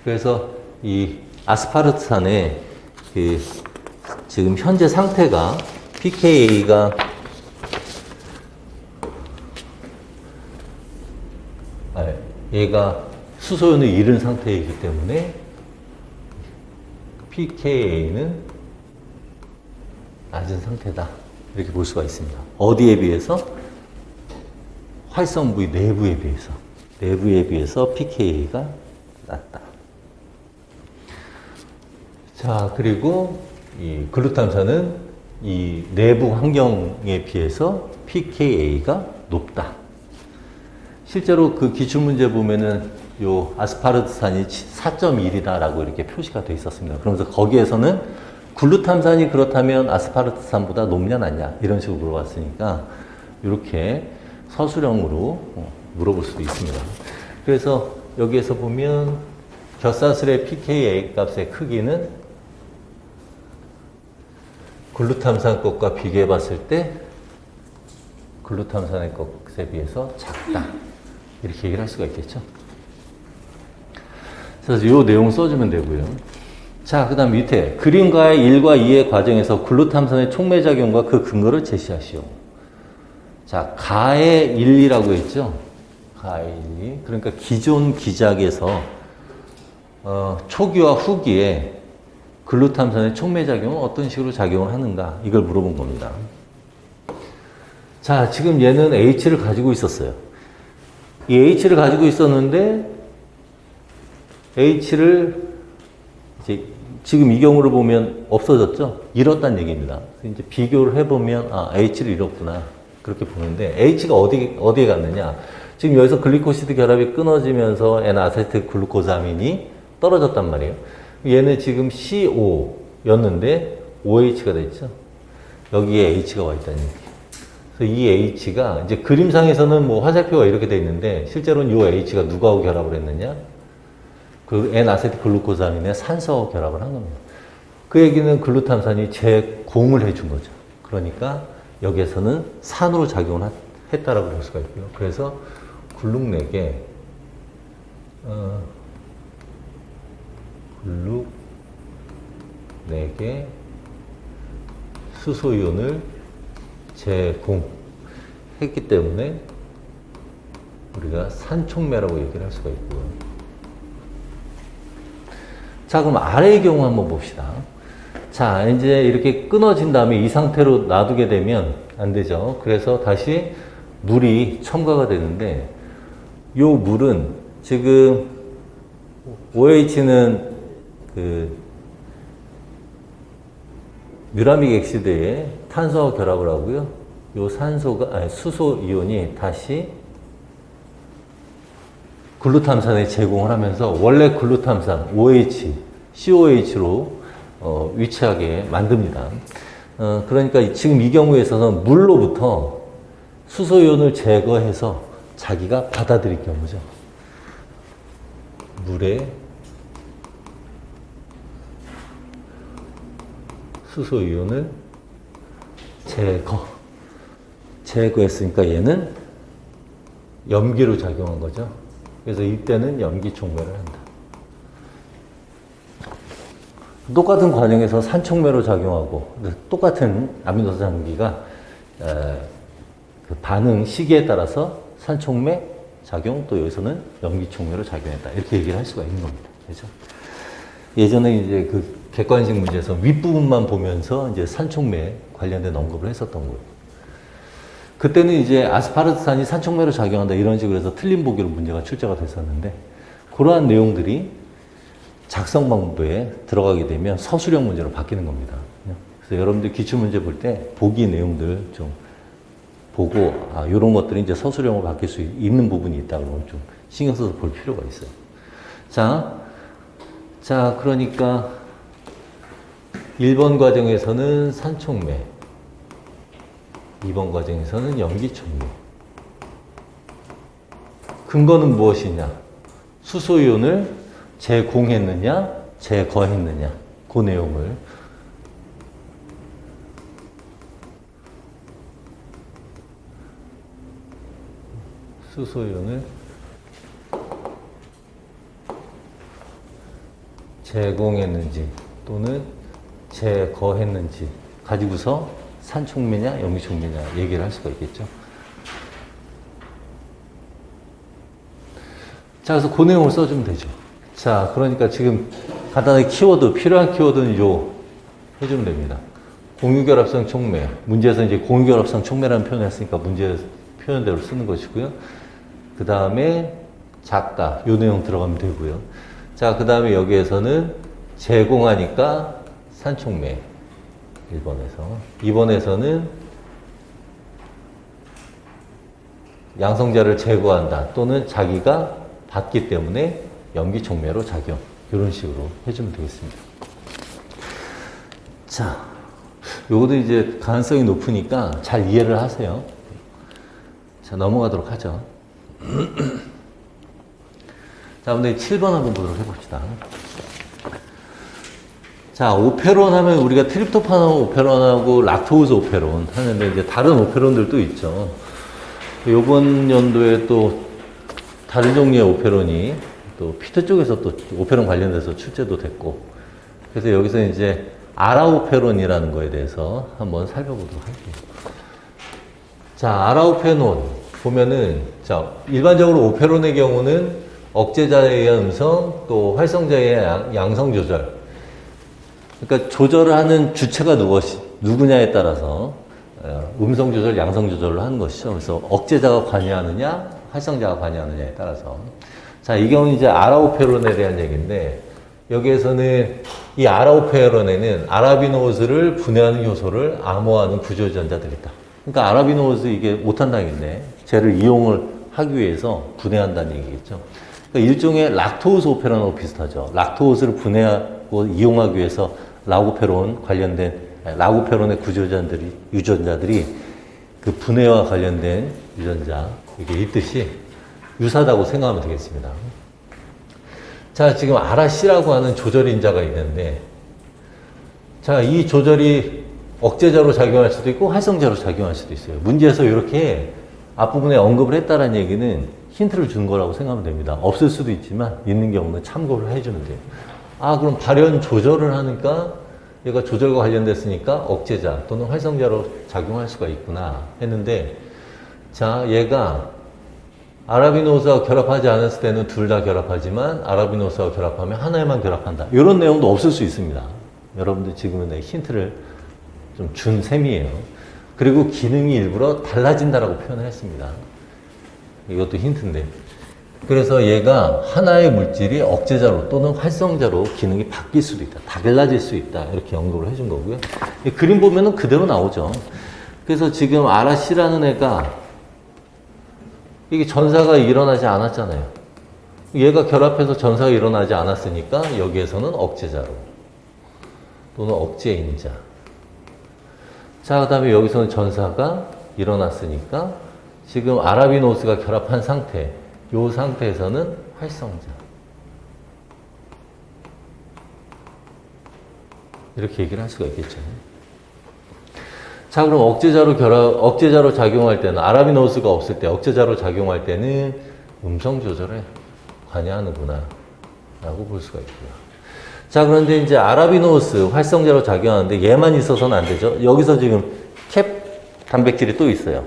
그래서 이 아스파르트산의 지금 현재 상태가 pKa가 얘가 수소이온을 잃은 상태이기 때문에 pKa는 낮은 상태다. 이렇게 볼 수가 있습니다. 어디에 비해서? 활성 부위 내부에 비해서. 내부에 비해서 pKa가 낮다. 자, 그리고 이 글루탐산은 이 내부 환경에 비해서 pKa가 높다. 실제로 그 기출문제 보면은 요 아스파르트산이 4.1이다라고 이렇게 표시가 돼 있었습니다. 그러면서 거기에서는 글루탐산이 그렇다면 아스파르트산보다 높냐 낮냐 이런 식으로 물어봤으니까 이렇게 서술형으로 물어볼 수도 있습니다. 그래서 여기에서 보면 겨사슬의 pKa 값의 크기는 글루탐산 것과 비교해 봤을 때 글루탐산의 것에 비해서 작다. 이렇게 얘기를 할 수가 있겠죠. 그래서 이 내용 써주면 되고요. 자, 그 다음 밑에 그림과의 1과 2의 과정에서 글루탐산의 촉매작용과 그 근거를 제시하시오. 자, 가의 1이라고 했죠. 알카일리. 그러니까 기존 기작에서 초기와 후기에 글루탐산의 촉매작용은 어떤 식으로 작용을 하는가 이걸 물어본 겁니다. 자, 지금 얘는 H를 가지고 있었어요. 이 H를 가지고 있었는데 H를 이제 지금 이 경우를 보면 없어졌죠? 잃었다는 얘기입니다. 이제 비교를 해보면 H를 잃었구나 그렇게 보는데 H가 어디에 갔느냐? 지금 여기서 글리코시드 결합이 끊어지면서 N아세틸 글루코사민이 떨어졌단 말이에요. 얘는 지금 CO였는데 OH가 됐죠. 여기에 H가 와 있다는 얘기예요. 그래서 이 H가 이제 그림상에서는 뭐 화살표가 이렇게 돼 있는데 실제로는 이 H가 누구하고 결합을 했느냐? 그 N아세틸 글루코사민의 산소하고 결합을 한 겁니다. 그 얘기는 글루탐산이 제공을 해준 거죠. 그러니까 여기에서는 산으로 작용을 했다라고 볼 수가 있고요. 그래서 글룩넥에 글룩넥에 수소이온을 제공했기 때문에 우리가 산촉매라고 얘기를 할 수가 있고요. 자, 그럼 아래의 경우 한번 봅시다. 자, 이제 이렇게 끊어진 다음에 이 상태로 놔두게 되면 안 되죠. 그래서 다시 물이 첨가가 되는데, 요 물은 지금 OH는 그 뮤라믹 엑시드에 탄소와 결합을 하고요. 요 수소 이온이 다시 글루탐산에 제공을 하면서 원래 글루탐산 OH, COH로 위치하게 만듭니다. 그러니까 지금 이 경우에서는 물로부터 수소이온을 제거해서 자기가 받아들일 경우죠. 물에 수소이온을 제거했으니까 얘는 염기로 작용한 거죠. 그래서 이때는 염기 촉매를 한다. 똑같은 과정에서 산촉매로 작용하고 똑같은 아미노산 장기가 그 반응 시기에 따라서 산촉매 작용 또 여기서는 염기 촉매로 작용했다. 이렇게 얘기를 할 수가 있는 겁니다. 그렇죠? 예전에 이제 그 객관식 문제에서 윗부분만 보면서 이제 산촉매 관련된 언급을 했었던 거예요. 그때는 이제 아스파르트산이 산촉매로 작용한다 이런 식으로 해서 틀린 보기로 문제가 출제가 됐었는데 그러한 내용들이 작성 방법에 들어가게 되면 서술형 문제로 바뀌는 겁니다. 그래서 여러분들 기출문제 볼 때 보기 내용들 좀 보고 이런 것들이 이제 서술형으로 바뀔 수 있는 부분이 있다 그러면 좀 신경 써서 볼 필요가 있어요. 자, 그러니까 1번 과정에서는 산촉매, 2번 과정에서는 염기촉매. 근거는 무엇이냐? 수소이온을 제공했느냐, 제거했느냐, 그 내용을 수소이온을 제공했는지 또는 제거했는지 가지고서 산촉매냐, 염기촉매냐 얘기를 할 수가 있겠죠. 자, 그래서 그 내용을 써주면 되죠. 자, 그러니까 지금 간단하게 키워드, 필요한 키워드는 요 해주면 됩니다. 공유결합성 촉매. 문제에서 이제 공유결합성 촉매라는 표현을 했으니까 문제 표현대로 쓰는 것이고요. 그 다음에 작다. 요 내용 들어가면 되고요. 자, 그 다음에 여기에서는 제공하니까 산촉매. 1번에서. 2번에서는 양성자를 제거한다. 또는 자기가 받기 때문에 염기촉매로 작용. 이런 식으로 해주면 되겠습니다. 자, 요것도 이제 가능성이 높으니까 잘 이해를 하세요. 자, 넘어가도록 하죠. 자, 근데 7번 한번 보도록 해봅시다. 자, 오페론 하면 우리가 트립토판하고 오페론하고 락토우즈 오페론 하는데 이제 다른 오페론들도 있죠. 요번 연도에 또 다른 종류의 오페론이 또 피트 쪽에서 또 오페론 관련돼서 출제도 됐고, 그래서 여기서 이제 아라오페론이라는 거에 대해서 한번 살펴보도록 할게요. 자, 아라오페논. 보면은, 자, 일반적으로 오페론의 경우는 억제자에 의한 음성, 또 활성자에 의한 양성 조절. 그러니까 조절을 하는 주체가 누구냐에 따라서 음성 조절, 양성 조절을 하는 것이죠. 그래서 억제자가 관여하느냐, 활성자가 관여하느냐에 따라서. 자, 이 경우는 이제 아라오페론에 대한 얘기인데, 여기에서는 이 아라오페론에는 아라비노스를 분해하는 효소를 암호화하는 구조 유전자들이 있다. 그러니까 아라비노스 이게 못한다는 얘기인데, 쟤를 이용을 하기 위해서 분해한다는 얘기겠죠. 그러니까 일종의 락토스 오페론하고 비슷하죠. 락토스를 분해하고 이용하기 위해서 라구페론의 구조 유전자들이 그 분해와 관련된 유전자, 이게 있듯이 유사하다고 생각하면 되겠습니다. 자, 지금 아라씨라고 하는 조절인자가 있는데, 자, 이 조절이 억제자로 작용할 수도 있고 활성자로 작용할 수도 있어요. 문제에서 이렇게 앞부분에 언급을 했다는 얘기는 힌트를 준 거라고 생각하면 됩니다. 없을 수도 있지만 있는 경우는 참고를 해주면 돼요. 아, 그럼 발현 조절을 하니까 얘가 조절과 관련됐으니까 억제자 또는 활성자로 작용할 수가 있구나 했는데, 자, 얘가 아라비노스와 결합하지 않았을 때는 둘 다 결합하지만 아라비노스와 결합하면 하나에만 결합한다. 이런 내용도 없을 수 있습니다. 여러분들 지금은 내 힌트를 좀 준 셈이에요. 그리고 기능이 일부러 달라진다라고 표현을 했습니다. 이것도 힌트인데. 그래서 얘가 하나의 물질이 억제자로 또는 활성자로 기능이 바뀔 수도 있다. 달라질 수 있다. 이렇게 언급을 해준 거고요. 이 그림 보면은 그대로 나오죠. 그래서 지금 아라씨라는 애가 이게 전사가 일어나지 않았잖아요. 얘가 결합해서 전사가 일어나지 않았으니까 여기에서는 억제자로 또는 억제인자. 자, 그 다음에 여기서는 전사가 일어났으니까 지금 아라비노스가 결합한 상태, 이 상태에서는 활성자. 이렇게 얘기를 할 수가 있겠죠. 자, 그럼 억제자로 작용할 때는, 아라비노스가 없을 때, 억제자로 작용할 때는 음성 조절에 관여하는구나, 라고 볼 수가 있고요. 자, 그런데 이제 아라비노스 활성자로 작용하는데 얘만 있어서는 안 되죠. 여기서 지금 캡 단백질이 또 있어요.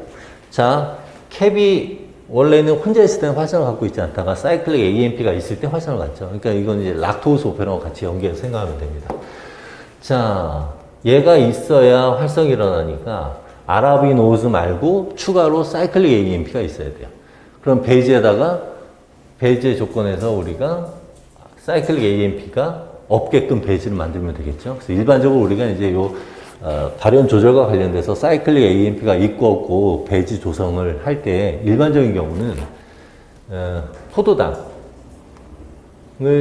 자, 캡이 원래는 혼자 있을 때는 활성을 갖고 있지 않다가 사이클릭 AMP가 있을 때 활성을 갖죠. 그러니까 이건 이제 락토스 오페론과 같이 연계해서 생각하면 됩니다. 자, 얘가 있어야 활성이 일어나니까 아라비노스 말고 추가로 사이클릭 AMP가 있어야 돼요. 그럼 배제 조건에서 우리가 사이클릭 AMP가 없게끔 배지를 만들면 되겠죠. 그래서 일반적으로 우리가 이제 발현 조절과 관련돼서 사이클릭 AMP가 있고 없고 배지 조성을 할 때 일반적인 경우는 포도당을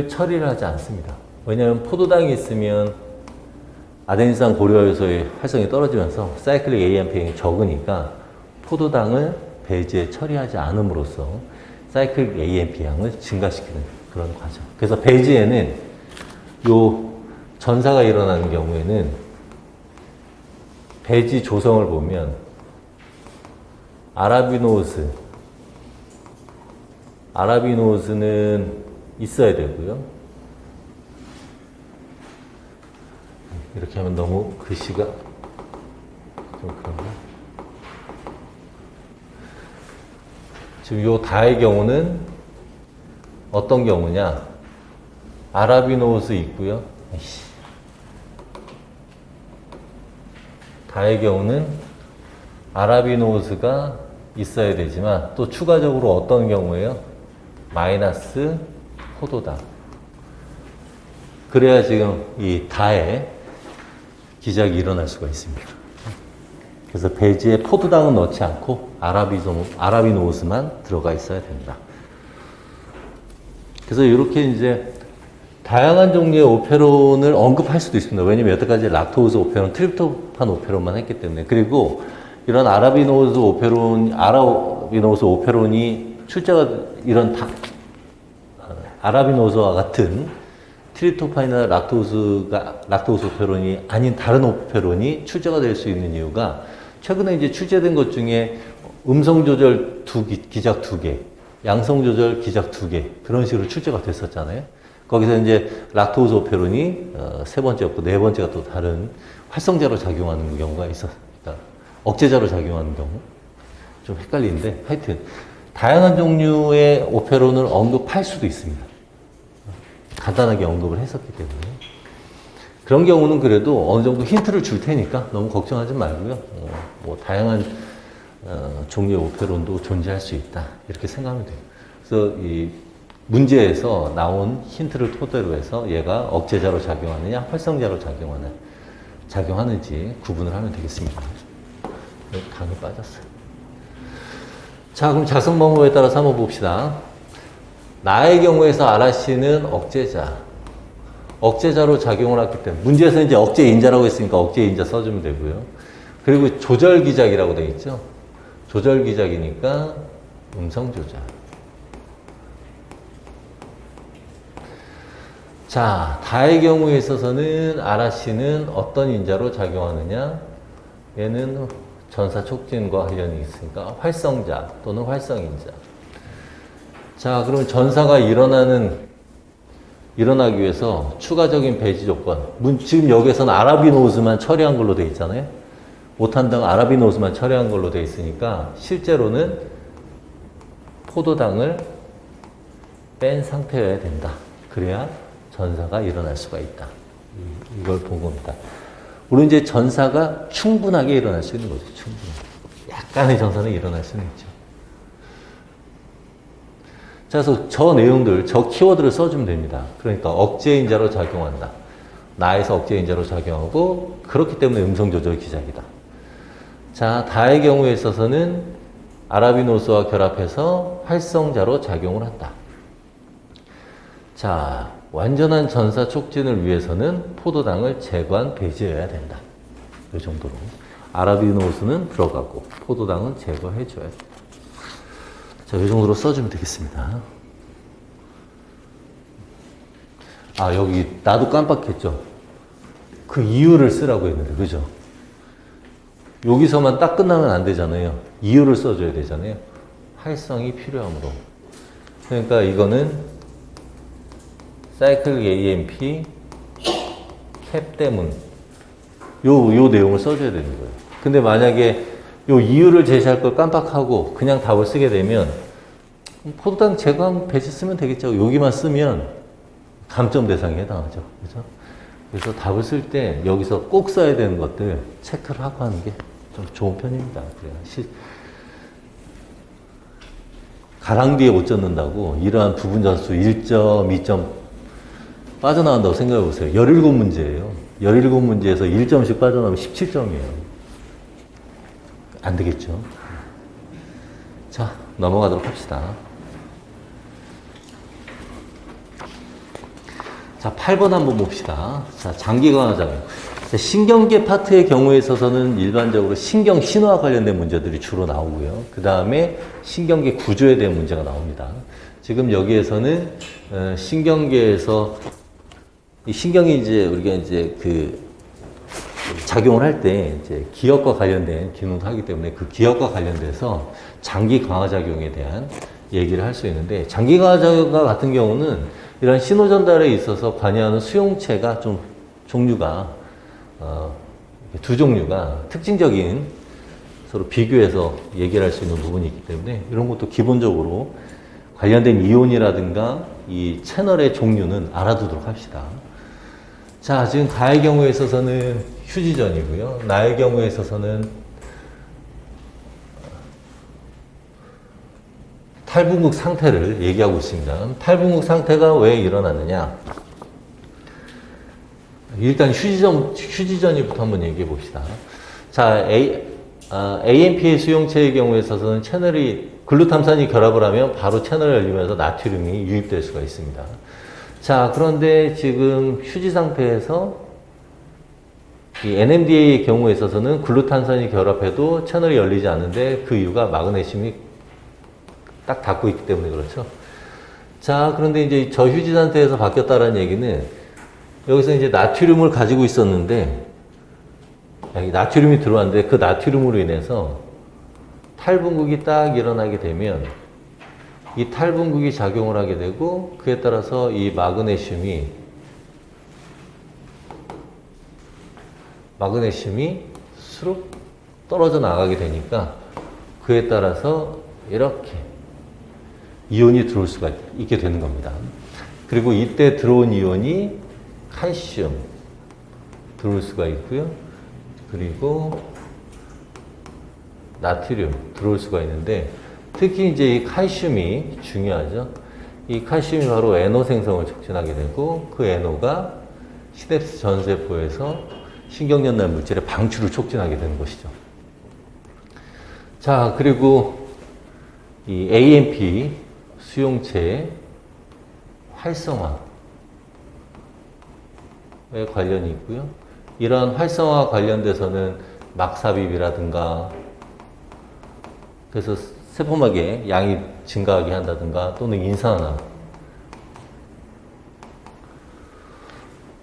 처리를 하지 않습니다. 왜냐하면 포도당이 있으면 아데니산 고려요소의 활성이 떨어지면서 사이클릭 AMP가 적으니까 포도당을 배지에 처리하지 않음으로써 사이클릭 AMP 양을 증가시키는 그런 과정. 그래서 배지에는 요 전사가 일어나는 경우에는 배지 조성을 보면 아라비노스는 있어야 되고요. 이렇게 하면 너무 글씨가 좀 그런가? 지금 요 다의 경우는 어떤 경우냐? 아라비노스 있고요. 다의 경우는 아라비노스가 있어야 되지만 또 추가적으로 어떤 경우에요? 마이너스 포도당. 그래야 지금 이 다의 기작이 일어날 수가 있습니다. 그래서 배지에 포도당은 넣지 않고 아라비노스만 들어가 있어야 된다. 그래서 이렇게 이제 다양한 종류의 오페론을 언급할 수도 있습니다. 왜냐면 여태까지 락토스 오페론, 트립토판 오페론만 했기 때문에. 그리고 이런 아라비노스 오페론이 아라비노스와 같은 트립토판이나 락토스 오페론이 아닌 다른 오페론이 출제가 될 수 있는 이유가 최근에 이제 출제된 것 중에 음성 조절 기작 2개, 양성 조절 기작 2개, 그런 식으로 출제가 됐었잖아요. 거기서 이제 락토스 오페론이 세 번째였고 네 번째가 또 다른 활성자로 작용하는 경우가 있었습니다. 억제자로 작용하는 경우. 좀 헷갈리는데 하여튼 다양한 종류의 오페론을 언급할 수도 있습니다. 간단하게 언급을 했었기 때문에 그런 경우는 그래도 어느 정도 힌트를 줄 테니까 너무 걱정하지 말고요. 뭐 다양한 종류의 오페론도 존재할 수 있다 이렇게 생각하면 돼요. 그래서 이 문제에서 나온 힌트를 토대로 해서 얘가 억제자로 작용하느냐 활성자로 작용하는지 구분을 하면 되겠습니다. 강이 빠졌어요. 자, 그럼 작성 방법에 따라서 한번 봅시다. 나의 경우에서 아라씨는 억제자로 작용을 했기 때문에 문제에서 이제 억제인자라고 했으니까 억제인자 써주면 되고요. 그리고 조절기작이라고 되어 있죠. 조절기작이니까 음성조절. 자, 다의 경우에 있어서는 아라씨는 어떤 인자로 작용하느냐? 얘는 전사 촉진과 관련이 있으니까 활성자 또는 활성인자. 자, 그러면 전사가 일어나기 위해서 추가적인 배지 조건. 지금 여기에서는 아라비노스만 처리한 걸로 되어 있잖아요. 오탄당 아라비노스만 처리한 걸로 되어 있으니까 실제로는 포도당을 뺀 상태여야 된다. 그래야 전사가 일어날 수가 있다. 이걸 본 겁니다. 물론 이제 전사가 충분하게 일어날 수 있는 거죠. 충분하게. 약간의 전사는 일어날 수는 있죠. 자, 그래서 저 내용들, 저 키워드를 써주면 됩니다. 그러니까 억제인자로 작용한다. 나에서 억제인자로 작용하고 그렇기 때문에 음성조절 기작이다. 자, 다의 경우에 있어서는 아라비노스와 결합해서 활성자로 작용을 한다. 자, 완전한 전사 촉진을 위해서는 포도당을 제거한 배제해야 된다. 이 정도로. 아라비노스는 들어가고 포도당은 제거해줘야 된다. 자, 이 정도로 써주면 되겠습니다. 아, 여기 나도 깜빡했죠. 그 이유를 쓰라고 했는데, 그죠? 여기서만 딱 끝나면 안 되잖아요. 이유를 써줘야 되잖아요. 활성이 필요하므로. 그러니까 이거는 사이클 AMP 캡 때문 요 내용을 써줘야 되는 거예요. 근데 만약에 요 이유를 제시할 걸 깜빡하고 그냥 답을 쓰게 되면 포도당 제거한 배지 쓰면 되겠죠. 여기만 쓰면 감점 대상에 해당하죠. 그죠? 그래서 답을 쓸 때 여기서 꼭 써야 되는 것들 체크를 하고 하는 게 좀 좋은 편입니다. 가랑 뒤에 못 젖는다고 이러한 부분 점수 1점, 2점 빠져나간다고 생각해 보세요. 17문제예요. 17문제에서 1점씩 빠져나오면 17점이에요. 안 되겠죠. 자, 넘어가도록 합시다. 자, 8번 한번 봅시다. 자, 장기강화작용. 신경계 파트의 경우에 있어서는 일반적으로 신경 신호와 관련된 문제들이 주로 나오고요. 그 다음에 신경계 구조에 대한 문제가 나옵니다. 지금 여기에서는 신경계에서 이 신경이 이제 우리가 이제 그 작용을 할 때 이제 기억과 관련된 기능을 하기 때문에 그 기억과 관련돼서 장기 강화작용에 대한 얘기를 할 수 있는데 장기 강화작용 같은 경우는 이런 신호 전달에 있어서 관여하는 수용체가 좀 종류가 두 종류가 특징적인 서로 비교해서 얘기를 할 수 있는 부분이 있기 때문에 이런 것도 기본적으로 관련된 이온이라든가 이 채널의 종류는 알아두도록 합시다. 자, 지금 가의 경우에 있어서는 휴지전이고요. 나의 경우에 있어서는 탈분극 상태를 얘기하고 있습니다. 탈분극 상태가 왜 일어나느냐? 일단 휴지전이부터 한번 얘기해 봅시다. 자, AMP의 수용체의 경우에 있어서는 채널이 글루탐산이 결합을 하면 바로 채널이 열리면서 나트륨이 유입될 수가 있습니다. 자, 그런데 지금 휴지 상태에서 이 NMDA의 경우에 있어서는 글루탄산이 결합해도 채널이 열리지 않는데 그 이유가 마그네슘이 딱 닿고 있기 때문에 그렇죠. 자, 그런데 이제 저 휴지 상태에서 바뀌었다는 얘기는 여기서 이제 나트륨을 가지고 있었는데 나트륨이 들어왔는데 그 나트륨으로 인해서 탈분극이 딱 일어나게 되면 이 탈분극이 작용을 하게 되고 그에 따라서 이 마그네슘이 수룩 떨어져 나가게 되니까 그에 따라서 이렇게 이온이 들어올 수가 있게 되는 겁니다. 그리고 이때 들어온 이온이 칼슘 들어올 수가 있고요. 그리고 나트륨 들어올 수가 있는데, 특히 이제 이 칼슘이 중요하죠. 이 칼슘이 바로 NO 생성을 촉진하게 되고, 그 NO가 시냅스 전세포에서 신경전달 물질의 방출을 촉진하게 되는 것이죠. 자, 그리고 이 AMP 수용체의 활성화에 관련이 있고요. 이러한 활성화 관련돼서는 막삽입이라든가, 그래서 세포막의 양이 증가하게 한다든가, 또는 인산화,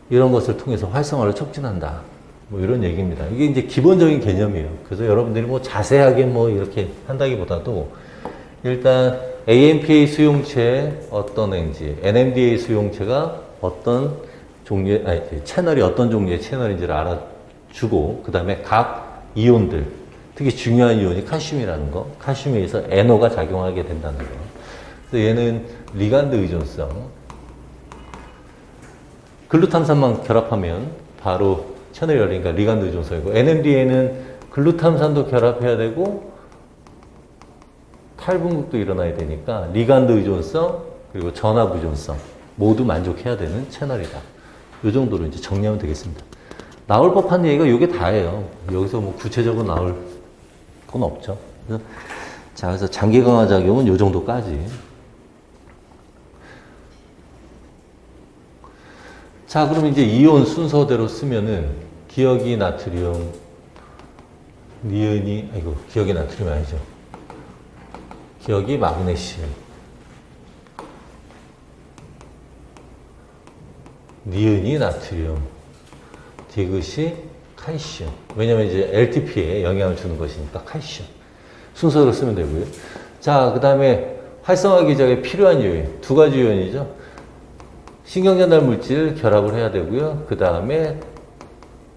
이런 것을 통해서 활성화를 촉진한다. 뭐 이런 얘기입니다. 이게 이제 기본적인 개념이에요. 그래서 여러분들이 뭐 자세하게 뭐 이렇게 한다기보다도 일단 AMPA 수용체의 어떤 행지, NMDA 수용체가 어떤 종류의, 채널이 어떤 종류의 채널인지를 알아주고, 그 다음에 각 이온들, 특히 중요한 이온이 칼슘이라는 거, 칼슘에 의해서 NO가 작용하게 된다는 거. 그래서 얘는 리간드 의존성, 글루탐산만 결합하면 바로 채널이 열리니까 리간드 의존성이고, NMDA는 글루탐산도 결합해야 되고 탈분국도 일어나야 되니까 리간드 의존성, 그리고 전압 의존성 모두 만족해야 되는 채널이다. 이 정도로 이제 정리하면 되겠습니다. 나올 법한 얘기가 이게 다예요. 여기서 뭐 구체적으로 나올 건 없죠. 그래서 장기 강화 작용은 이 정도까지. 자, 그럼 이제 이온 순서대로 쓰면은 기억이 나트륨, 니은이, 기억이 나트륨 아니죠. 기억이 마그네슘, 니은이 나트륨, 디귿이 칼슘. 왜냐면 이제 LTP에 영향을 주는 것이니까 칼슘. 순서로 쓰면 되고요. 자, 그 다음에 활성화 기작에 필요한 요인, 두 가지 요인이죠. 신경전달 물질 결합을 해야 되고요. 그 다음에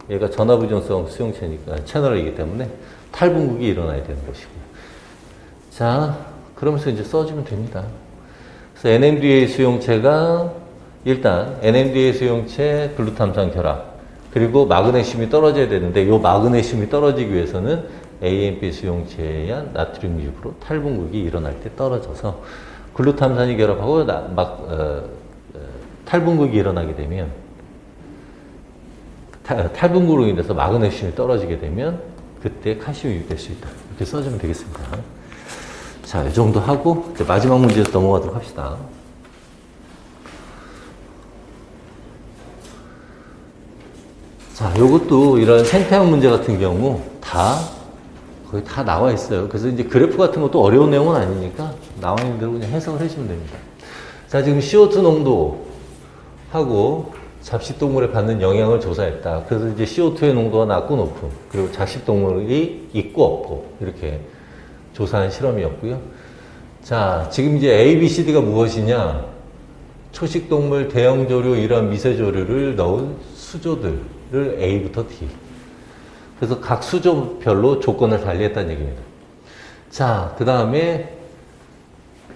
얘가 전압의존성 수용체니까 채널이기 때문에 탈분국이 일어나야 되는 것이고요. 자, 그러면서 이제 써주면 됩니다. 그래서 NMDA 수용체가 일단 NMDA 수용체 글루탐산 결합, 그리고 마그네슘이 떨어져야 되는데, 이 마그네슘이 떨어지기 위해서는 AMP 수용체에 의한 나트륨 유입으로 탈분국이 일어날 때 떨어져서 글루탐산이 결합하고 탈분국이 일어나게 되면, 탈분국으로 인해서 마그네슘이 떨어지게 되면 그때 칼슘이 유입될 수 있다. 이렇게 써주면 되겠습니다. 자, 이 정도 하고 이제 마지막 문제 넘어가도록 합시다. 자, 요것도 이런 생태학 문제 같은 경우 거의 다 나와 있어요. 그래서 이제 그래프 같은 것도 어려운 내용은 아니니까 나와 있는 대로 그냥 해석을 해주면 됩니다. 자, 지금 CO2 농도하고 잡식동물에 받는 영향을 조사했다. 그래서 이제 CO2의 농도가 낮고 높음, 그리고 잡식동물이 있고 없고, 이렇게 조사한 실험이었고요. 자, 지금 이제 A, B, C, D가 무엇이냐? 초식동물, 대형조류, 이런 미세조류를 넣은 수조들을 A부터 D. 그래서 각 수조별로 조건을 달리했다는 얘기입니다. 자, 그 다음에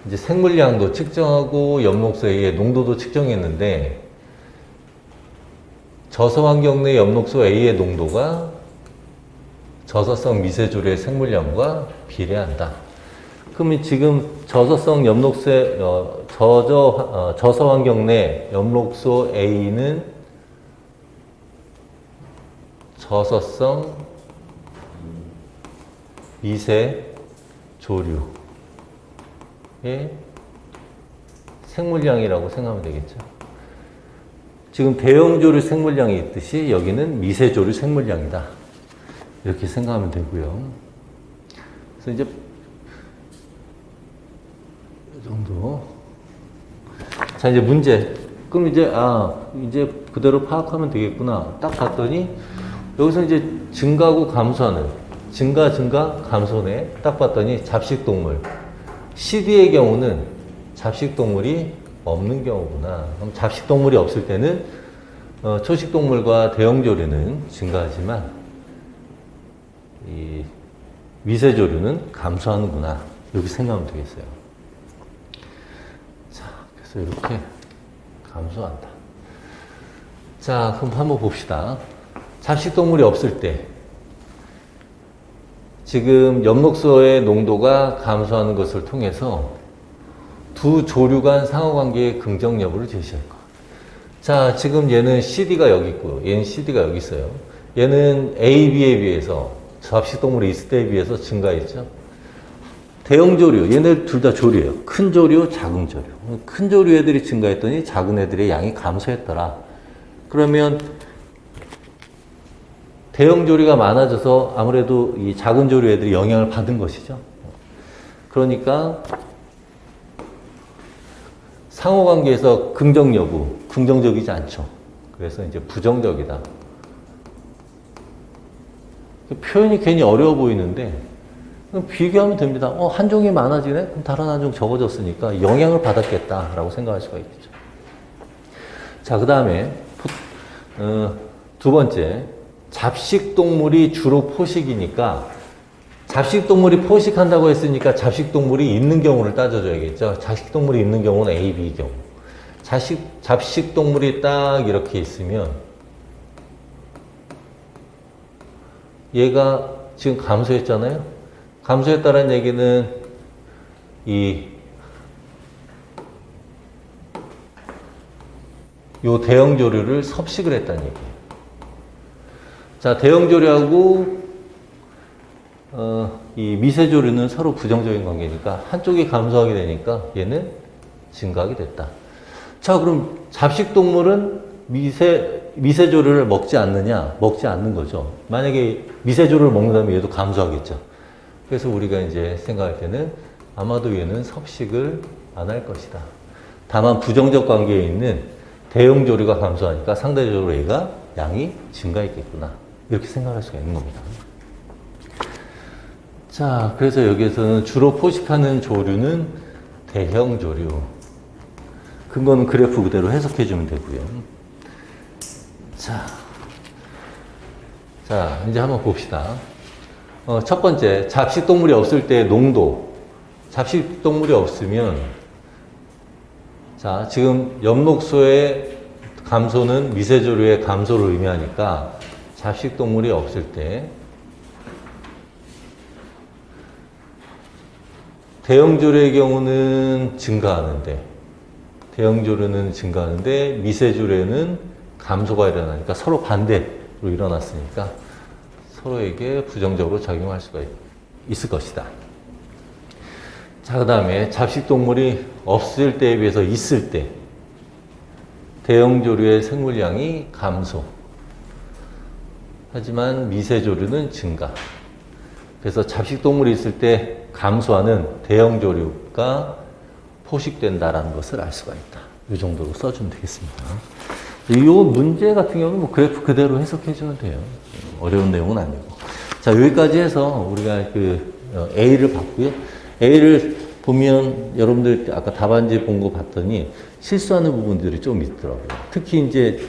이제 생물량도 측정하고 엽록소 A의 농도도 측정했는데, 저서환경 내 엽록소 A의 농도가 저서성 미세조류의 생물량과 비례한다. 그러면 지금 저서성 엽록소, 저서환경 내 엽록소 A는 저서성 미세조류의 생물량이라고 생각하면 되겠죠. 지금 대형조류 생물량이 있듯이 여기는 미세조류 생물량이다. 이렇게 생각하면 되고요. 그래서 이제 이 정도. 자, 이제 문제. 그럼 이제 이제 그대로 파악하면 되겠구나. 딱 봤더니 여기서 이제 증가하고 감소하는, 증가 감소네. 딱 봤더니 잡식동물. CD의 경우는 잡식동물이 없는 경우구나. 그럼 잡식동물이 없을 때는 초식동물과 대형조류는 증가하지만 이 미세조류는 감소하는구나. 이렇게 생각하면 되겠어요. 자, 그래서 이렇게 감소한다. 자, 그럼 한번 봅시다. 잡식동물이 없을 때 지금 엽록소의 농도가 감소하는 것을 통해서 두 조류 간 상호관계의 긍정 여부를 제시할 것. 자, 지금 얘는 CD가 여기 있고 얘는 CD가 여기 있어요. 얘는 A, B에 비해서 잡식동물이 있을 때에 비해서 증가했죠. 대형 조류, 얘네 둘 다 조류예요. 큰 조류, 작은 조류. 큰 조류 애들이 증가했더니 작은 애들의 양이 감소했더라. 그러면 대형 조류가 많아져서 아무래도 이 작은 조류 애들이 영향을 받은 것이죠. 그러니까 상호관계에서 긍정 여부, 긍정적이지 않죠. 그래서 이제 부정적이다. 표현이 괜히 어려워 보이는데 비교하면 됩니다. 한 종이 많아지네? 그럼 다른 한 종 적어졌으니까 영향을 받았겠다라고 생각할 수가 있겠죠. 자, 그 다음에 두 번째, 잡식동물이 주로 포식이니까 잡식동물이 포식한다고 했으니까 잡식동물이 있는 경우를 따져줘야겠죠. 잡식동물이 있는 경우는 A, B 경우. 잡식동물이 딱 이렇게 있으면 얘가 지금 감소했잖아요. 감소했다는 얘기는 요 대형 조류를 섭식을 했다는 얘기예요. 자, 대형 조류하고 이 미세 조류는 서로 부정적인 관계니까 한쪽이 감소하게 되니까 얘는 증가하게 됐다. 자, 그럼 잡식동물은 미세 조류를 먹지 않느냐? 먹지 않는 거죠. 만약에 미세 조류를 먹는다면 얘도 감소하겠죠. 그래서 우리가 이제 생각할 때는 아마도 얘는 섭식을 안 할 것이다. 다만 부정적 관계에 있는 대형 조류가 감소하니까 상대적으로 얘가 양이 증가했겠구나. 이렇게 생각할 수가 있는 겁니다. 자, 그래서 여기에서는 주로 포식하는 조류는 대형 조류. 근거는 그래프 그대로 해석해 주면 되고요. 자, 이제 한번 봅시다. 첫 번째, 잡식동물이 없을 때 농도. 잡식동물이 없으면, 자, 지금 엽록소의 감소는 미세조류의 감소를 의미하니까 잡식동물이 없을 때 대형조류의 경우는 증가하는데 미세조류에는 감소가 일어나니까 서로 반대로 일어났으니까 서로에게 부정적으로 작용할 수가 있을 것이다. 자, 그 다음에 잡식동물이 없을 때에 비해서 있을 때 대형조류의 생물량이 감소. 하지만 미세조류는 증가. 그래서 잡식동물이 있을 때 감소하는 대형조류가 포식된다라는 것을 알 수가 있다. 이 정도로 써주면 되겠습니다. 이 문제 같은 경우는 뭐 그래프 그대로 해석해주면 돼요. 어려운 내용은 아니고. 자, 여기까지 해서 우리가 A를 봤고요. A를 보면 여러분들 아까 답안지 본 거 봤더니 실수하는 부분들이 좀 있더라고요. 특히 이제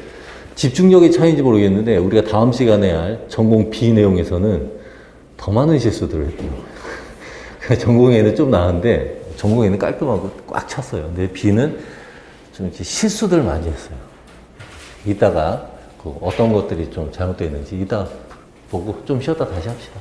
집중력의 차이인지 모르겠는데 우리가 다음 시간에 할 전공 B 내용에서는 더 많은 실수들을 했대요. 전공에는 좀 나은데 전공에는 깔끔하고 꽉 찼어요. 근데 B는 좀 이렇게 실수들 많이 했어요. 이따가 어떤 것들이 좀 잘못되어 있는지 이따 보고 좀 쉬었다 다시 합시다.